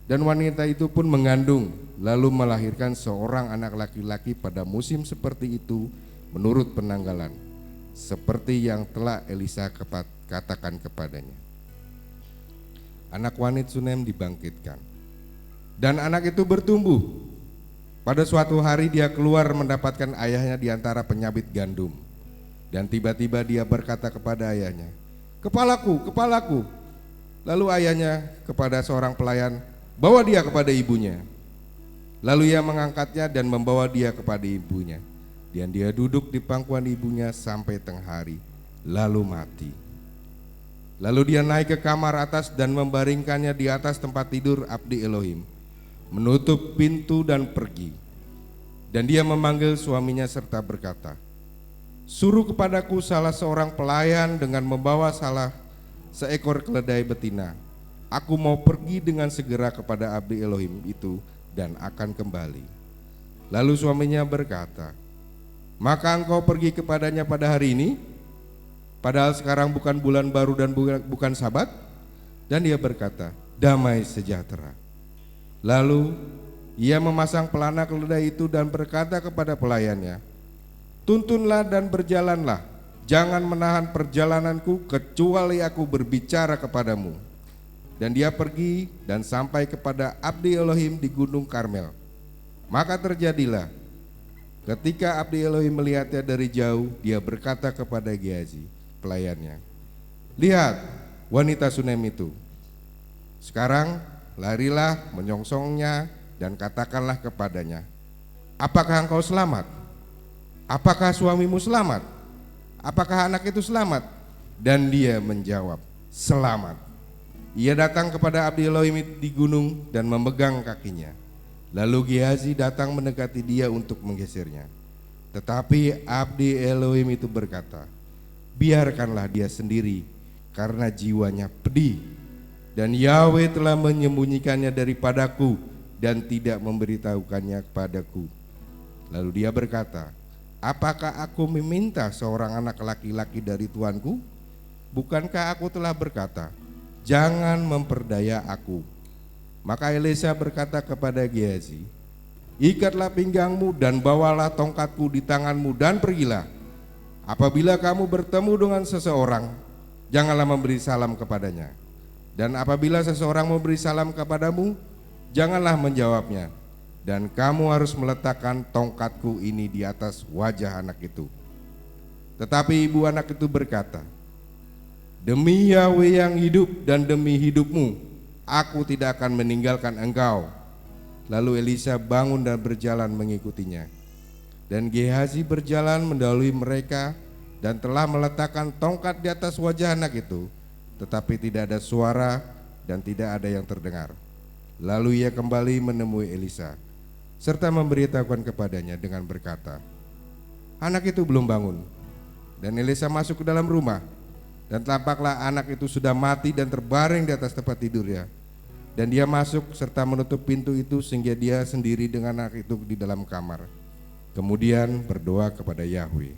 Dan wanita itu pun mengandung, lalu melahirkan seorang anak laki-laki pada musim seperti itu menurut penanggalan, seperti yang telah Elisa katakan kepadanya. Anak wanita Sunem dibangkitkan, dan anak itu bertumbuh. Pada suatu hari dia keluar mendapatkan ayahnya di antara penyabit gandum. Dan tiba-tiba dia berkata kepada ayahnya, "Kepalaku, kepalaku." Lalu ayahnya kepada seorang pelayan, "Bawa dia kepada ibunya." Lalu ia mengangkatnya dan membawa dia kepada ibunya. Dan dia duduk di pangkuan ibunya sampai tengah hari, lalu mati. Lalu dia naik ke kamar atas dan membaringkannya di atas tempat tidur abdi Elohim, menutup pintu dan pergi. Dan dia memanggil suaminya serta berkata, "Suruh kepadaku salah seorang pelayan dengan membawa seekor keledai betina. Aku mau pergi dengan segera kepada abdi Elohim itu dan akan kembali." Lalu suaminya berkata, "Maka engkau pergi kepadanya pada hari ini, padahal sekarang bukan bulan baru dan bukan Sabat?" Dan dia berkata, "Damai sejahtera." Lalu ia memasang pelana keledai itu dan berkata kepada pelayannya, "Tuntunlah dan berjalanlah, jangan menahan perjalananku kecuali aku berbicara kepadamu." Dan dia pergi dan sampai kepada abdi Elohim di Gunung Karmel. Maka terjadilah, ketika abdi Elohim melihatnya dari jauh, dia berkata kepada Gehazi pelayannya, "Lihat wanita Sunem itu. Sekarang larilah menyongsongnya dan katakanlah kepadanya, apakah engkau selamat? Apakah suamimu selamat? Apakah anak itu selamat?" Dan dia menjawab, "Selamat." Ia datang kepada abdi Elohim di gunung dan memegang kakinya. Lalu Gehazi datang mendekati dia untuk menggesernya. Tetapi abdi Elohim itu berkata, "Biarkanlah dia sendiri, karena jiwanya pedih, dan Yahweh telah menyembunyikannya daripadaku dan tidak memberitahukannya kepadaku." Lalu dia berkata, "Apakah aku meminta seorang anak laki-laki dari tuanku? Bukankah aku telah berkata, jangan memperdaya aku?" Maka Elisa berkata kepada Gehazi, "Ikatlah pinggangmu dan bawalah tongkatku di tanganmu dan pergilah. Apabila kamu bertemu dengan seseorang, janganlah memberi salam kepadanya. Dan apabila seseorang memberi salam kepadamu, janganlah menjawabnya. Dan kamu harus meletakkan tongkatku ini di atas wajah anak itu." Tetapi ibu anak itu berkata, "Demi Yahweh yang hidup dan demi hidupmu, aku tidak akan meninggalkan engkau." Lalu Elisa bangun dan berjalan mengikutinya. Dan Gehazi berjalan mendahului mereka dan telah meletakkan tongkat di atas wajah anak itu, tetapi tidak ada suara dan tidak ada yang terdengar. Lalu ia kembali menemui Elisa serta memberitahukan kepadanya dengan berkata, "Anak itu belum bangun." Dan Elisa masuk ke dalam rumah, dan tampaklah anak itu sudah mati dan terbaring di atas tempat tidurnya. Dan dia masuk serta menutup pintu itu sehingga dia sendiri dengan anak itu di dalam kamar. Kemudian berdoa kepada Yahweh.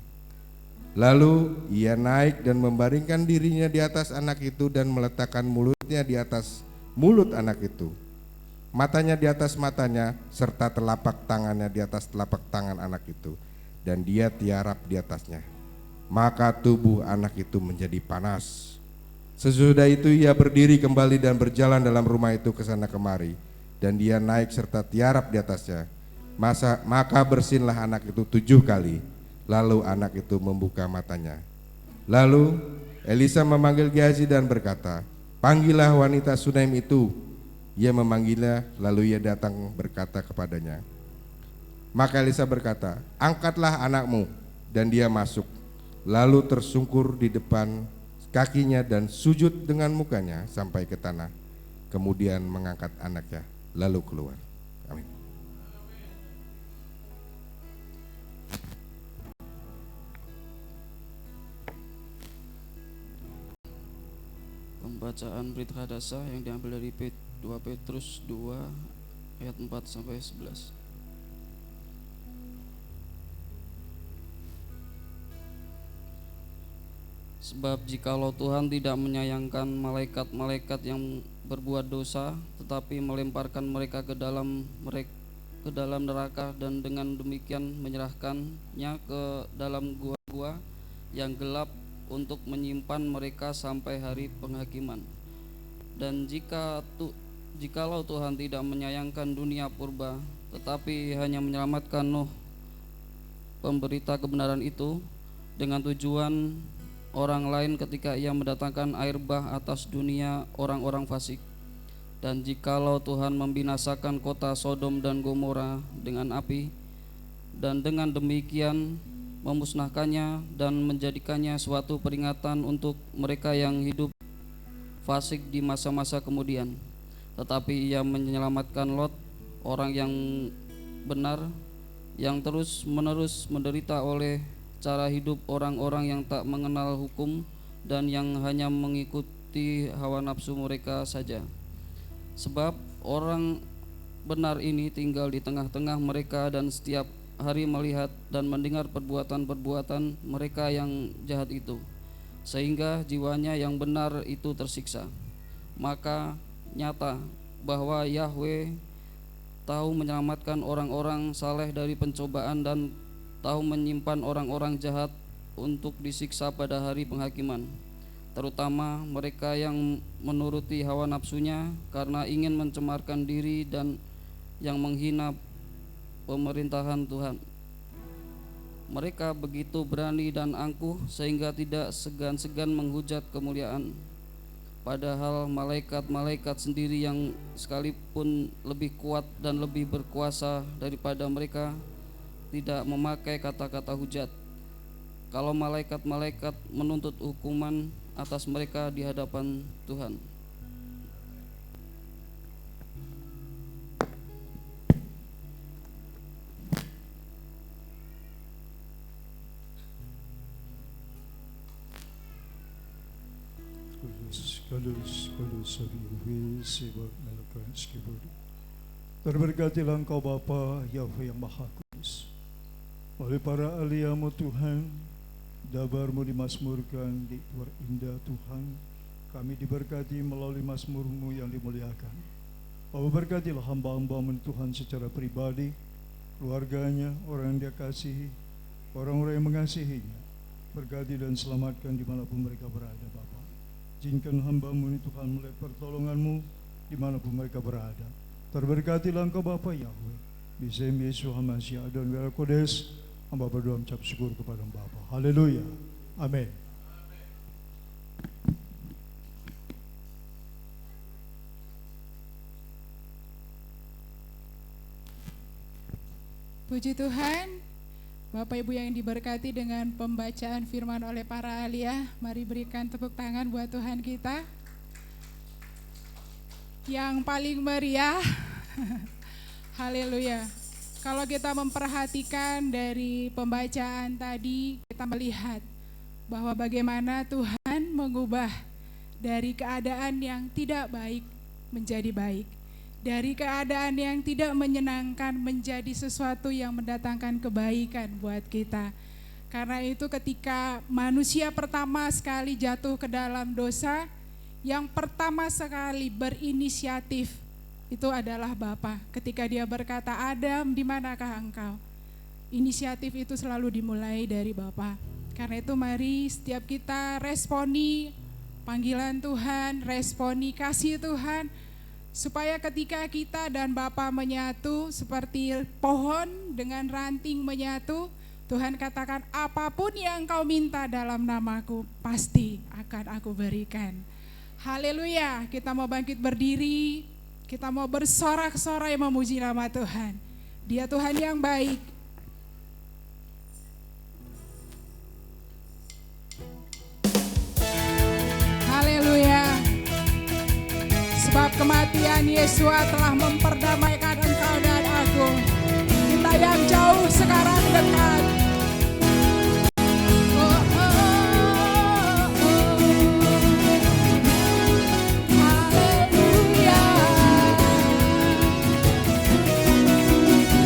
Lalu ia naik dan membaringkan dirinya di atas anak itu dan meletakkan mulutnya di atas mulut anak itu, matanya di atas matanya, serta telapak tangannya di atas telapak tangan anak itu, dan dia tiarap di atasnya. Maka tubuh anak itu menjadi panas. Sesudah itu ia berdiri kembali dan berjalan dalam rumah itu ke sana kemari, dan dia naik serta tiarap di atasnya. Maka bersinlah anak itu 7 kali. Lalu anak itu membuka matanya. Lalu Elisa memanggil Gehazi dan berkata, "Panggillah wanita Sunem itu." Ia memanggilnya, lalu ia datang berkata kepadanya. Maka Elisa berkata, "Angkatlah anakmu." Dan dia masuk, lalu tersungkur di depan kakinya dan sujud dengan mukanya sampai ke tanah. Kemudian mengangkat anaknya, lalu keluar. Amin. Pembacaan berita hadasah yang diambil dari 2 Petrus 2 ayat 4 sampai 11. Sebab jikalau Tuhan tidak menyayangkan malaikat-malaikat yang berbuat dosa, tetapi melemparkan mereka ke dalam neraka, dan dengan demikian menyerahkannya ke dalam gua-gua yang gelap untuk menyimpan mereka sampai hari penghakiman. Dan jikalau Tuhan tidak menyayangkan dunia purba, tetapi hanya menyelamatkan Nuh, pemberita kebenaran itu, dengan tujuan orang lain ketika ia mendatangkan air bah atas dunia orang-orang fasik. Dan jikalau Tuhan membinasakan kota Sodom dan Gomora dengan api, dan dengan demikian memusnahkannya dan menjadikannya suatu peringatan untuk mereka yang hidup fasik di masa-masa kemudian, tetapi ia menyelamatkan Lot, orang yang benar, yang terus-menerus menderita oleh cara hidup orang-orang yang tak mengenal hukum dan yang hanya mengikuti hawa nafsu mereka saja. Sebab orang benar ini tinggal di tengah-tengah mereka dan setiap hari melihat dan mendengar perbuatan-perbuatan mereka yang jahat itu, sehingga jiwanya yang benar itu tersiksa. Maka nyata bahwa Yahweh tahu menyelamatkan orang-orang saleh dari pencobaan dan tahu menyimpan orang-orang jahat untuk disiksa pada hari penghakiman, terutama mereka yang menuruti hawa nafsunya karena ingin mencemarkan diri dan yang menghina pemerintahan Tuhan. Mereka begitu berani dan angkuh sehingga tidak segan-segan menghujat kemuliaan, padahal malaikat-malaikat sendiri yang sekalipun lebih kuat dan lebih berkuasa daripada mereka tidak memakai kata-kata hujat. Kalau malaikat-malaikat menuntut hukuman atas mereka di hadapan Tuhan. Terberkatilah Engkau Bapa Yahweh yang Maha Kudus. Oleh para ahli-Mu Tuhan, dabar-Mu dimasmurkan di luar indah Tuhan. Kami diberkati melalui mazmur-Mu yang dimuliakan. Bapa, berkatilah hamba-hamba-Mu Tuhan secara pribadi, keluarganya, orang yang Dia kasihi, orang-orang yang mengasihinya. Berkati dan selamatkan dimanapun mereka berada, Bapa. Izinkan hamba-Mu ini Tuhan melihat pertolongan-Mu dimanapun mereka berada. Terberkatilah Engkau Bapa Yahweh. Bisem Yesus Hamasya Adon Wera Kodes. Hamba berdoa mengucap syukur kepada Bapa. Haleluya. Amin. Puji Tuhan. Bapak Ibu yang diberkati dengan pembacaan firman oleh para ahli, mari berikan tepuk tangan buat Tuhan kita yang paling meriah. Haleluya. Kalau kita memperhatikan dari pembacaan tadi, kita melihat bahwa bagaimana Tuhan mengubah dari keadaan yang tidak baik menjadi baik, dari keadaan yang tidak menyenangkan menjadi sesuatu yang mendatangkan kebaikan buat kita. Karena itu ketika manusia pertama sekali jatuh ke dalam dosa, yang pertama sekali berinisiatif itu adalah Bapa. Ketika dia berkata, Adam, di manakah engkau? Inisiatif itu selalu dimulai dari Bapa. Karena itu mari setiap kita responi panggilan Tuhan, responi kasih Tuhan, supaya ketika kita dan Bapa menyatu seperti pohon dengan ranting menyatu, Tuhan katakan, apapun yang kau minta dalam namaku, pasti akan aku berikan. Haleluya, kita mau bangkit berdiri, kita mau bersorak-sorai memuji nama Tuhan. Dia Tuhan yang baik. Haleluya. Sebab kematian Yesus telah memperdamaikan engkau dan aku. Kita yang jauh sekarang dekat. Haleluya.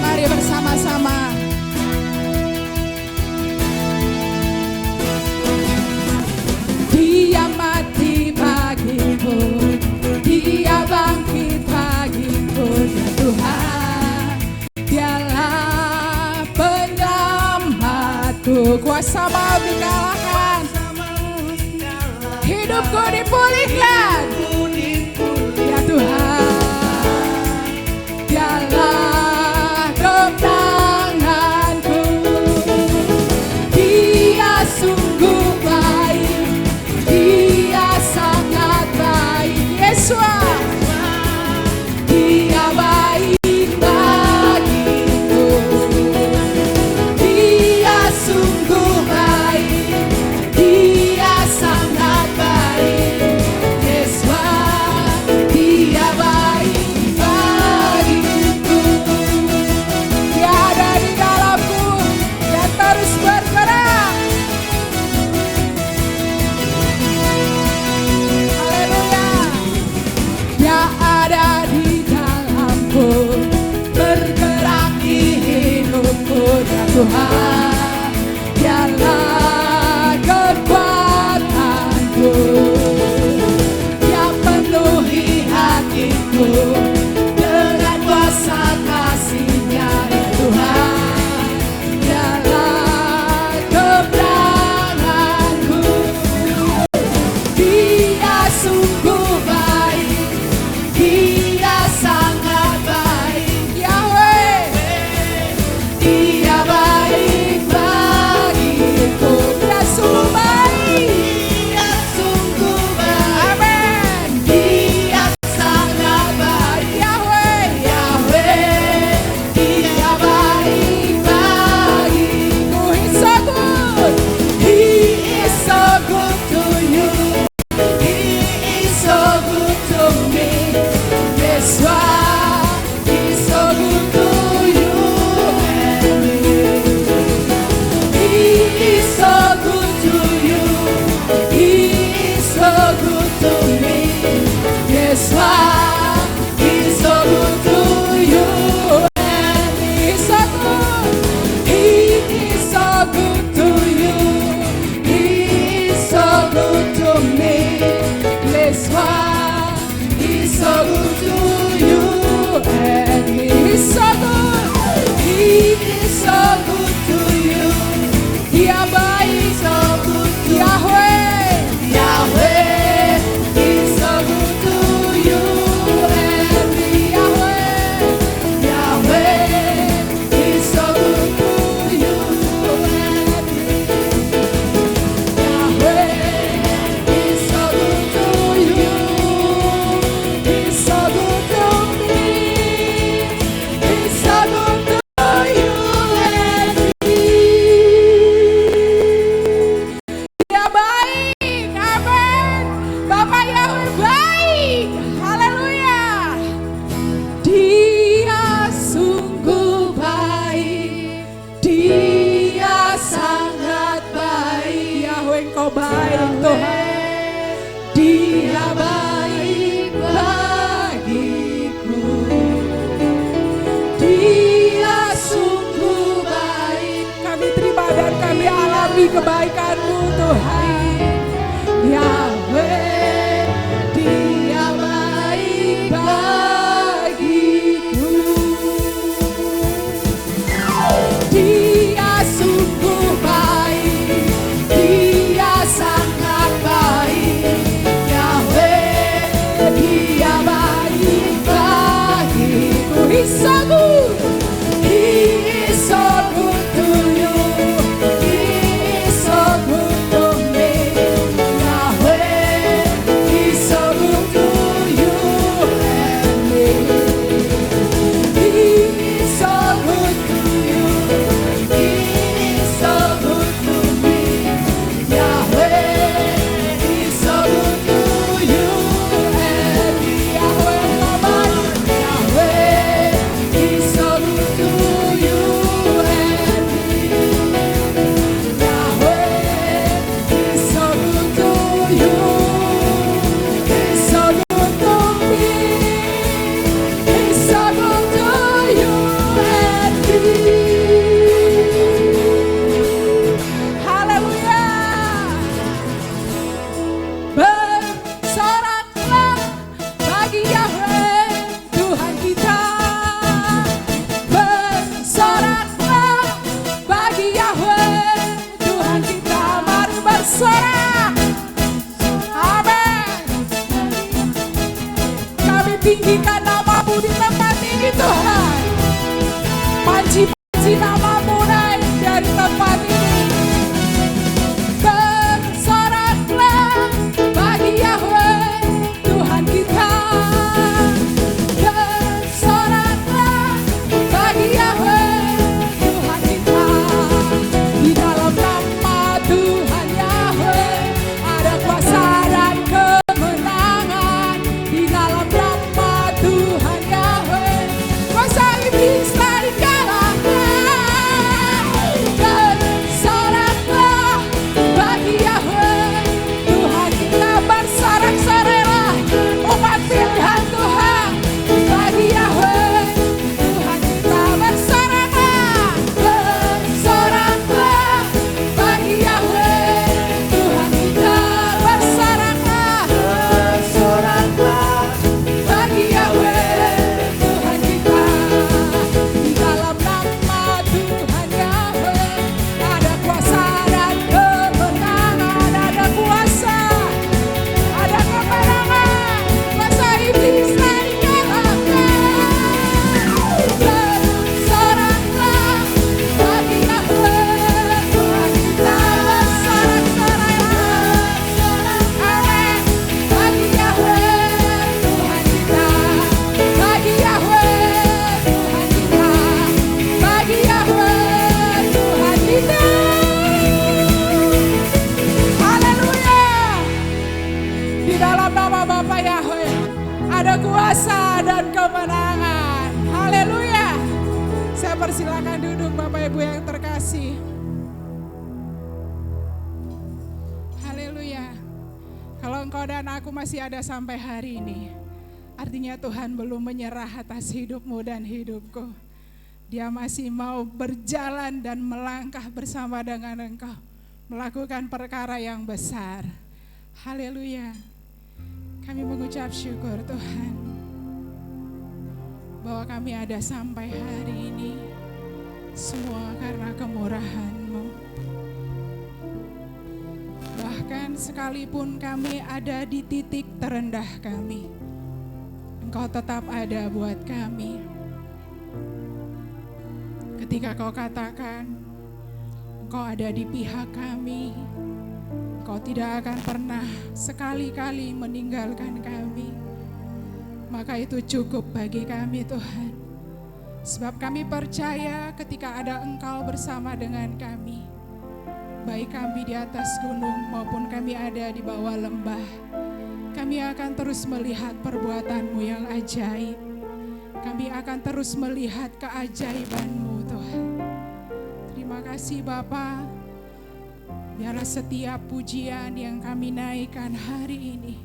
Mari bersama-sama. Dia mati bagiku, Dia bangkit bagiku, ya Tuhan, Dialah penyelamatku. Kuasa mau dikalahkan, hidupku dipulihkan, ya Tuhan, Dialah kemenanganku. Dia sungguh baik, Dia sangat baik, Yesus. Dia baik bagiku, Dia sungguh baik, Dia sangat baik, Yesus. Dia baik bagiku. Dia ada di dalamku dan terus bergerak. Haleluya. Dia ada di dalamku, bergerak di hidupku, ya Tuhan. Dialah kekuatanku, Dia penuhi hatiku dengan kuasa kasih-Nya, ya Tuhan. Dialah kemenanganku. Dia sungguh baik, Dia sangat baik, Yahweh. Dia baik bagiku, Dia sungguh baik, Dia sungguh baik, amin. Dia sangat baik, Yahweh, Yahweh. Dia baik bagiku. He's so good, He is so good to you. He is so good to me. That's why He's so good to you and me. He is so good to you. He is so good to me. That's why He's so good to you and me. He's so good. He is so good to you. He is so good to me. That's why He's so good to you and me. He's so good. He is so good to you. Dia baik, so good, Yahweh, Yahweh. He's so good to you and me, Yahweh, Yahweh. He's so good to you and me, Yahweh. He's so good to you. He's so good to me. He's so good to you and me. Dia baik, amin. Bapak Yahweh baik, haleluya. Dia sungguh baik, Dia sangat baik. Yahweh, Engkau kebaikan-Mu Tuhan. Yahweh, Dia baik bagiku. Dia sungguh baik, Dia sangat baik. Yahweh, Dia baik bagiku. He's so good. He is so good to you. He is so good to me. Yahweh, He's so good to you and me. He is so good to you. He is so good to me. Yahweh, He's so good to you and me. Yahweh, Yahweh, He's so good to you and me. Yahweh, He's so good to you. He's so good to me. He's so good to you and me. Haleluya. Bersoraklah bagi Yahweh Tuhan kita. Bersoraklah bagi Yahweh Tuhan kita. Mari bersorak. Amin. Kami tinggikan nama-Mu di tempat ini Tuhan. Panji-panji nama-Mu naik dari tempat ini. Bersoraklah bagi Yahweh Tuhan kita. Bersoraklah bagi Yahweh Tuhan kita. Di dalam nama Tuhan Yahweh ada kuasa dan kemenangan. Di dalam nama Tuhan Yahweh kuasa iblis telah dikalahkan. Bersoraklah bagi Yahweh Tuhan kita. Bersorak-soraklah umat pilihan Tuhan bagi Yahweh Tuhan kita. Bersoraklah, bersoraklah bagi Yahweh Tuhan kita. Bersoraklah, bersoraklah bagi Yahweh Tuhan kita. Di dalam nama Tuhan Yahweh ada kuasa dan kemenangan. Ada kuasa, ada kemenangan. Kuasa iblis telah dikalahkan. Bersoraklah bagi Yahweh Tuhan kita. Bersorak-soraklah, amin, bagi Yahweh Tuhan kita. Bagi Yahweh Tuhan kita. Bagi Yahweh Tuhan kita. Haleluya. Di dalam nama Bapa Yahweh ada kuasa dan kemenangan. Haleluya. Saya persilakan duduk Bapak Ibu yang terkasih. Haleluya. Kalau engkau dan aku masih ada sampai hari ini, artinya Tuhan belum menyerah atas hidupmu dan hidupku. Dia masih mau berjalan dan melangkah bersama dengan engkau, melakukan perkara yang besar. Haleluya. Kami mengucap syukur Tuhan, bahwa kami ada sampai hari ini, semua karena kemurahan-Mu. Bahkan sekalipun kami ada di titik terendah kami, Engkau tetap ada buat kami. Ketika Kau katakan Engkau ada di pihak kami, Engkau tidak akan pernah sekali-kali meninggalkan kami. Maka itu cukup bagi kami Tuhan. Sebab kami percaya ketika ada Engkau bersama dengan kami, baik kami di atas gunung maupun kami ada di bawah lembah, kami akan terus melihat perbuatan-Mu yang ajaib. Kami akan terus melihat keajaiban-Mu Tuhan. Terima kasih Bapa. Biarlah setiap pujian yang kami naikkan hari ini,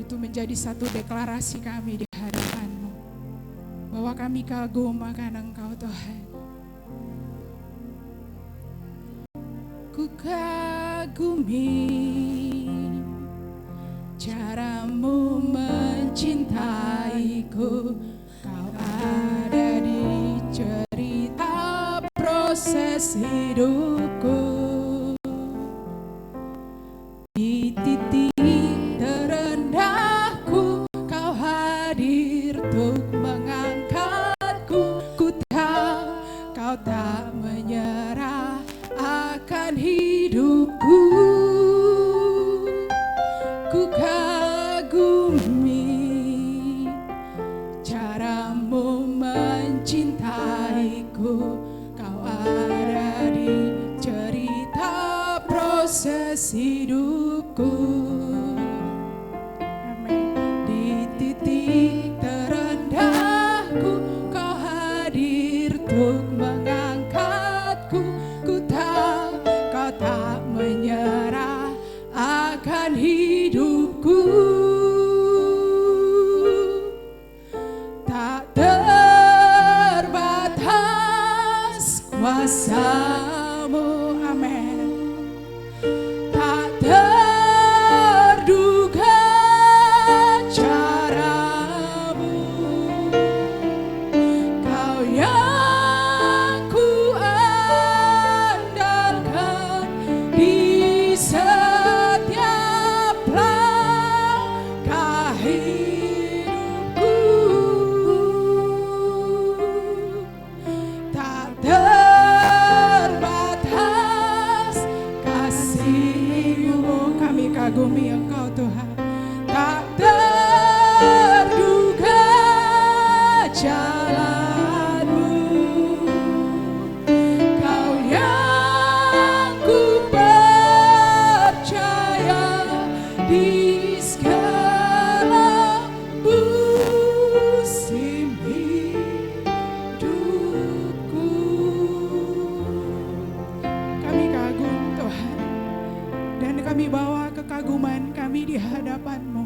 itu menjadi satu deklarasi kami di hadapan-Mu, bahwa kami kagum akan Engkau Tuhan. kagumi caramu mencintaiku, kau ada di cerita proses hidupku. Di titik terendahku kau hadir untuk mengangkatku. Ku tahu kau tak menyerah akan hidupku. Ku kagumi caramu mencintaiku, kau ada di cerita proses hidupku. Amin. Di titik terendahku kau hadir untuk mengangkatku. Ku tahu kau tak menyerah akan hidupku. Tak terbatas kuasamu, amin. Tak terduga caramu, kau yang ku andalkan di setiap langkah hidupku. Tak terbatas kasih-Mu, kami kagumi Engkau Tuhan. Tak terduga jalan-Mu, kau yang ku percaya di segala musim hidupku. Kami kagum Tuhan, dan kami bawa kekaguman kami di hadapan-Mu.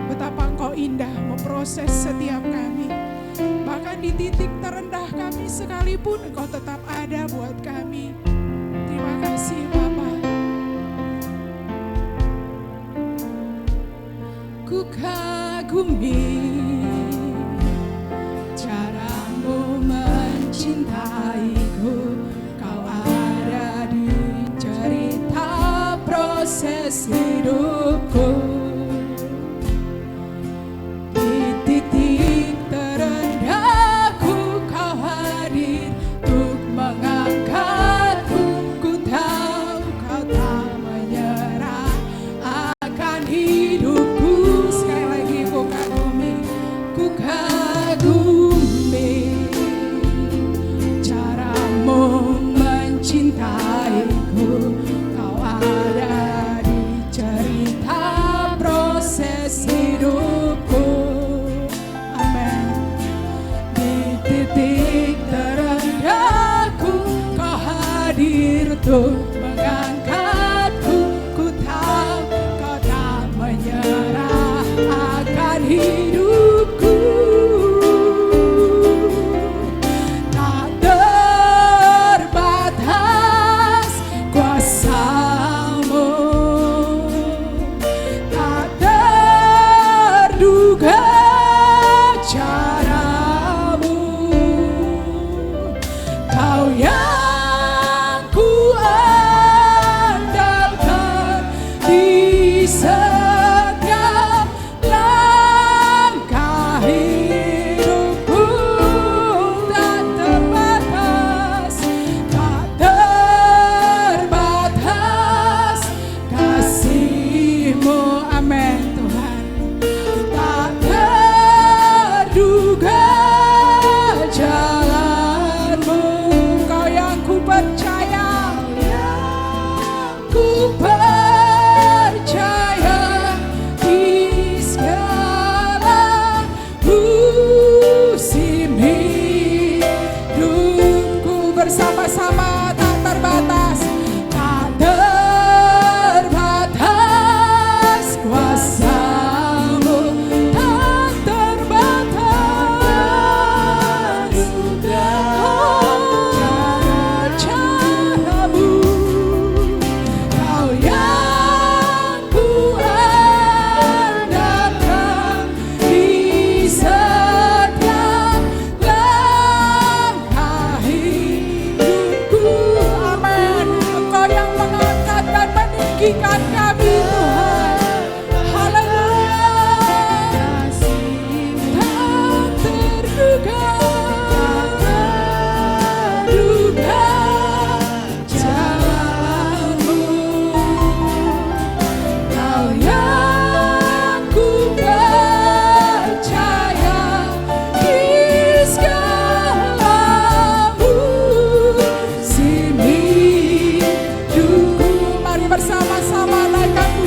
Betapa Engkau indah memproses setiap kami. Bahkan di titik terendah kami sekalipun Engkau tetap ada buat kami. Terima kasih Bapa. Ku kagumi caramu mencintaiku, kau ada di cerita proses hidupku. Di titik terendahku kau hadir untuk mengangkatku. Ku tahu kau tak menyerah akan hidupku. Sekali lagi ku kagumi caramu mencintaiku, kau ada di cerita proses hidupku. Amin. Di titik terendahku kau hadir untuk mengangkatku. Ku tahu kau tak menyerah akan hidupku. Tak terbatas kuasa-Mu, tak terduga cara-Mu, kau yang ku andalkan di setiap langkah hidupku. Tak terbatas kasih-Mu, amin Tuhan. Tak terduga jalan-Mu, kau yang ku percaya, ku percaya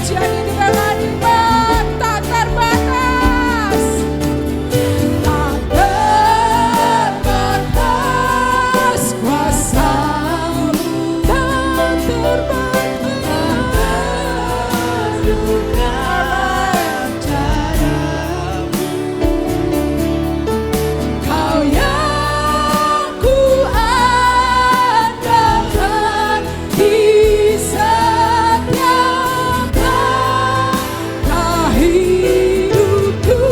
pujian itu dengan iman tak terbatas. Tak terbatas kuasa-Mu, tak terbatas juga cara-Mu. Kau yang ku andalkan di setiap langkah hidupku.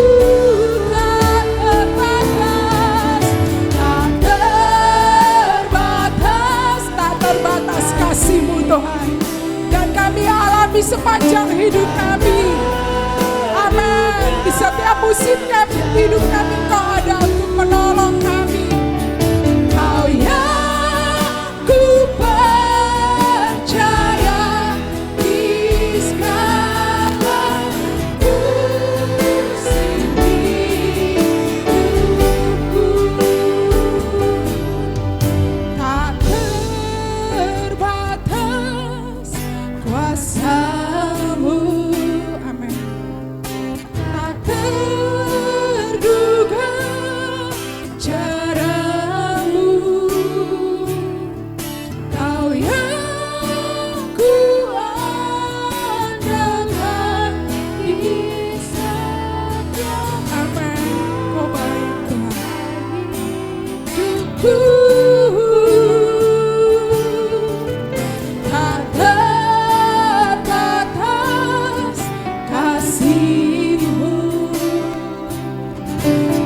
Tak terbatas kasih-Mu Tuhan, dan kami alami sepanjang hidup kami. Amin. Di setiap musim hidup kami Kau ada untuk menolong kami. Kau yang ku percaya di segala musim hidupku. Tak terbatas kuasa-Mu. Amin. Tak terduga cara-Mu. Kau yang ku andalkan di setiap. Amin. Kau baik Tuhan. Hidupku tak terbatas kasih-Mu,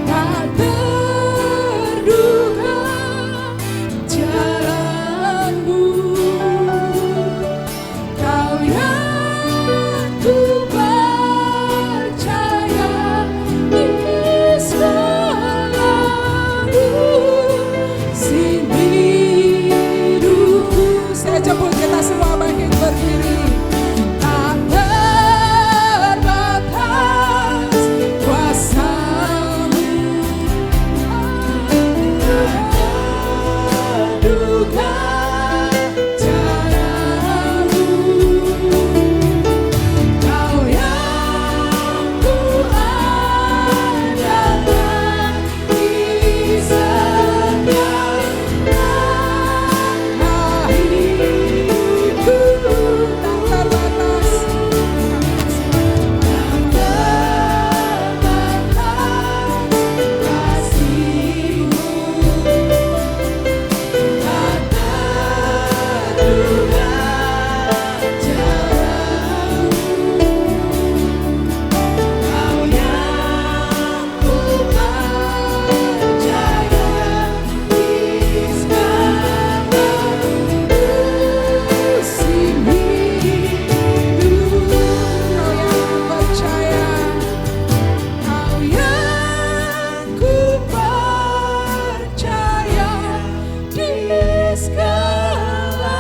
tak terduga jalan-Mu. Kau yang ku percaya di segala musim hidupku. Saya jemput kita semua bangkit berdiri. Tak terbatas kuasa-Mu, terduga cara-Mu. Kau yang ku andalkan di setiap langkah hidupku. Tak terbatas, tak terbatas kasih-Mu, tak terduga cara-Mu. Kau yang ku percaya di segala musim hidup. Kau yang percaya, Kau yang ku percaya di segala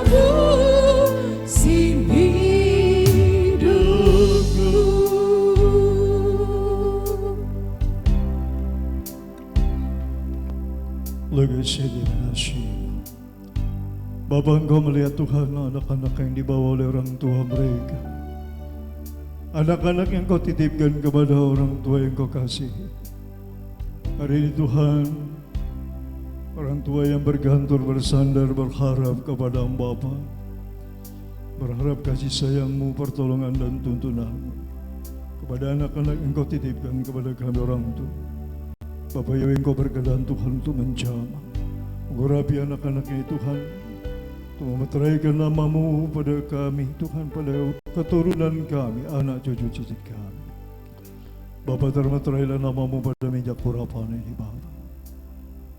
musim hidupku. Bapa, Engkau melihat Tuhan anak-anak yang dibawa oleh orang tua mereka, anak-anak yang Kau titipkan kepada orang tua yang Kau kasihi. Hari ini Tuhan, orang tua yang bergantung, bersandar, berharap kepada Bapa, berharap kasih sayang-Mu, pertolongan dan tuntunan-Mu kepada anak-anak yang Kau titipkan kepada kami orang tua. Bapa yang Engkau berkenan Tuhan untuk menjamah, mengurapi anak-anak ini Tuhan, untuk memeteraikan nama-Mu pada kami Tuhan, pada keturunan kami, anak cucu cicit kami. Bapa, termeterailah nama-Mu pada minyak urapan ini Bapa.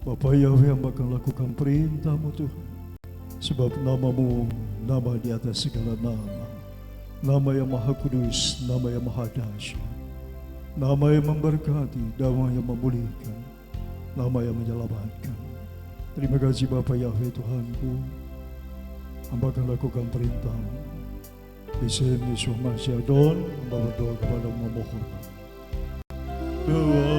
Bapa Yahweh yang akan lakukan perintah-Mu Tuhan, sebab nama-Mu nama di atas segala nama, nama yang maha kudus, nama yang maha dahsyat, nama yang memberkati, nama yang memulihkan, nama yang menyelamatkan. Terima kasih Bapa Yahweh Tuhanku, Hamba akan lakukan perintah-Mu. Bismillah Yesus Masih Adon, hamba berdoa kepada memohon. Doa,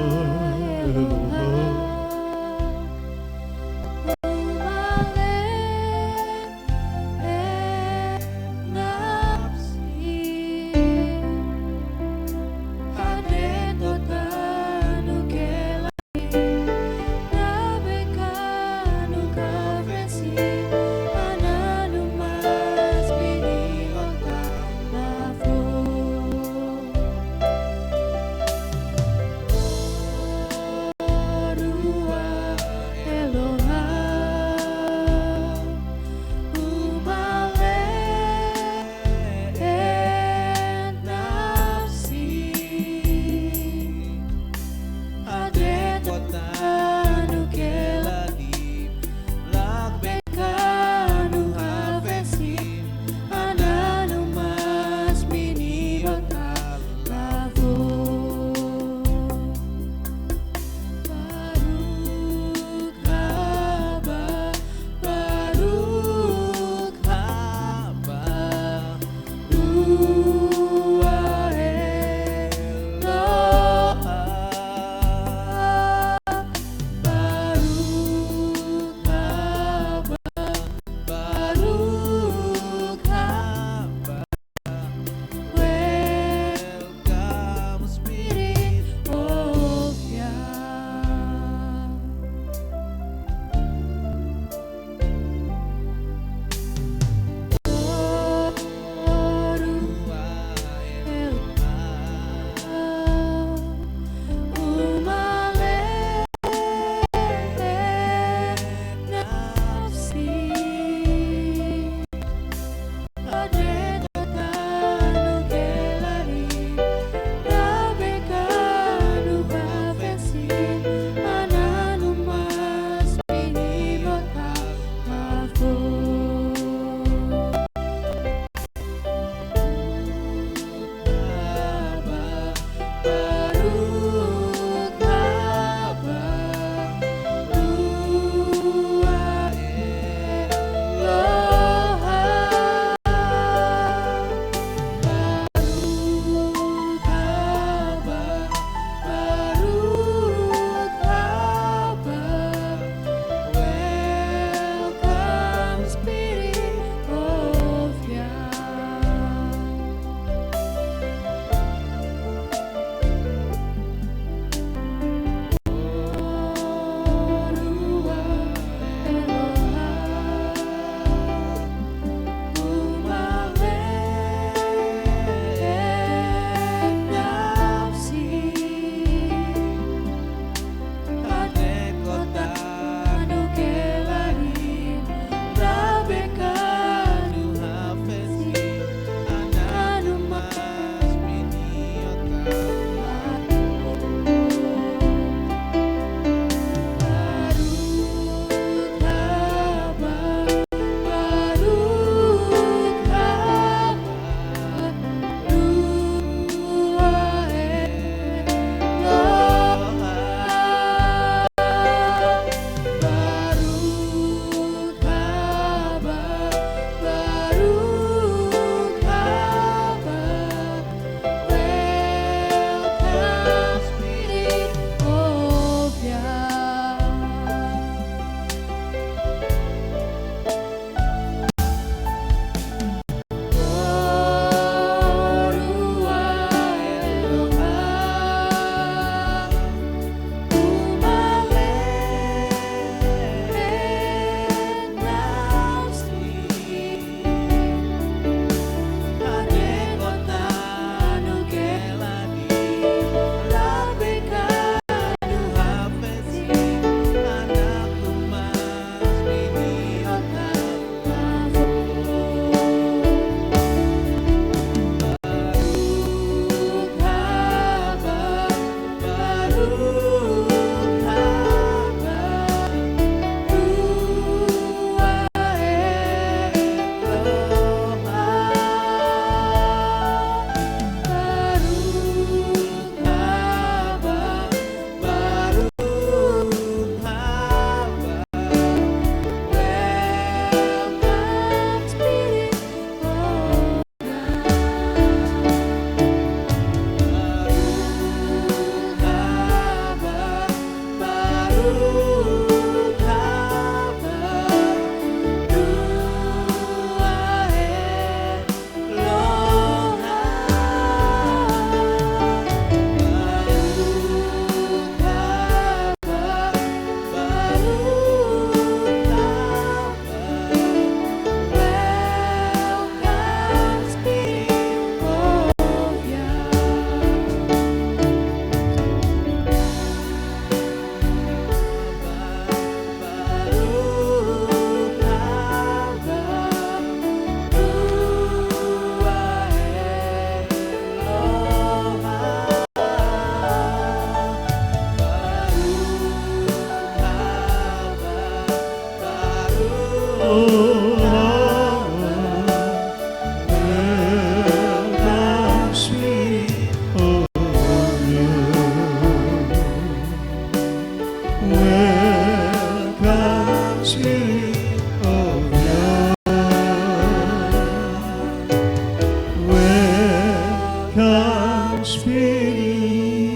come Spirit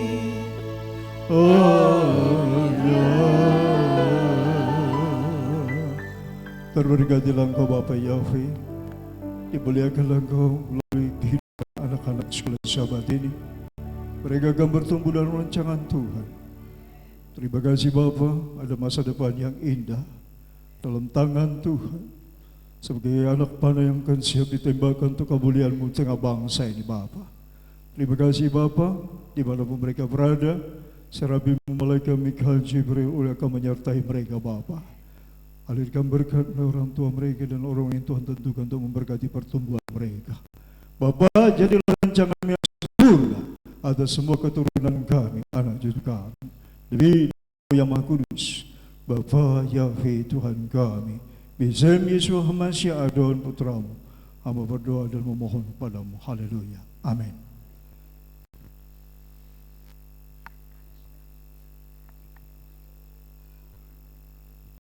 of God. Terberkatilah Engkau Bapa Yahweh, dimuliakanlah Engkau melalui kehidupan anak-anak sekolah sahabat ini. Mereka akan bertumbuh dalam rancangan Tuhan. Terima kasih Bapa, ada masa depan yang indah dalam tangan Tuhan. Sebagai anak panah yang akan siap ditembakkan untuk kemuliaan-Mu tengah bangsa ini Bapa. Terima kasih Bapa, dimanapun mereka berada, Serafim malaikat Mikael Jibril akan menyertai mereka Bapa. Alirkan berkat orang tua mereka dan orang yang Tuhan tentukan untuk memberkati pertumbuhan mereka. Bapa, jadilah rancangan yang sempurna atas semua keturunan kami, anak cucu kami. Demi yang Maha Kudus, Bapa Yahweh Tuhan kami, Bizem Yesus Hamasya Adon Putramu, hamba berdoa dan memohon padamu. Haleluya. Amin.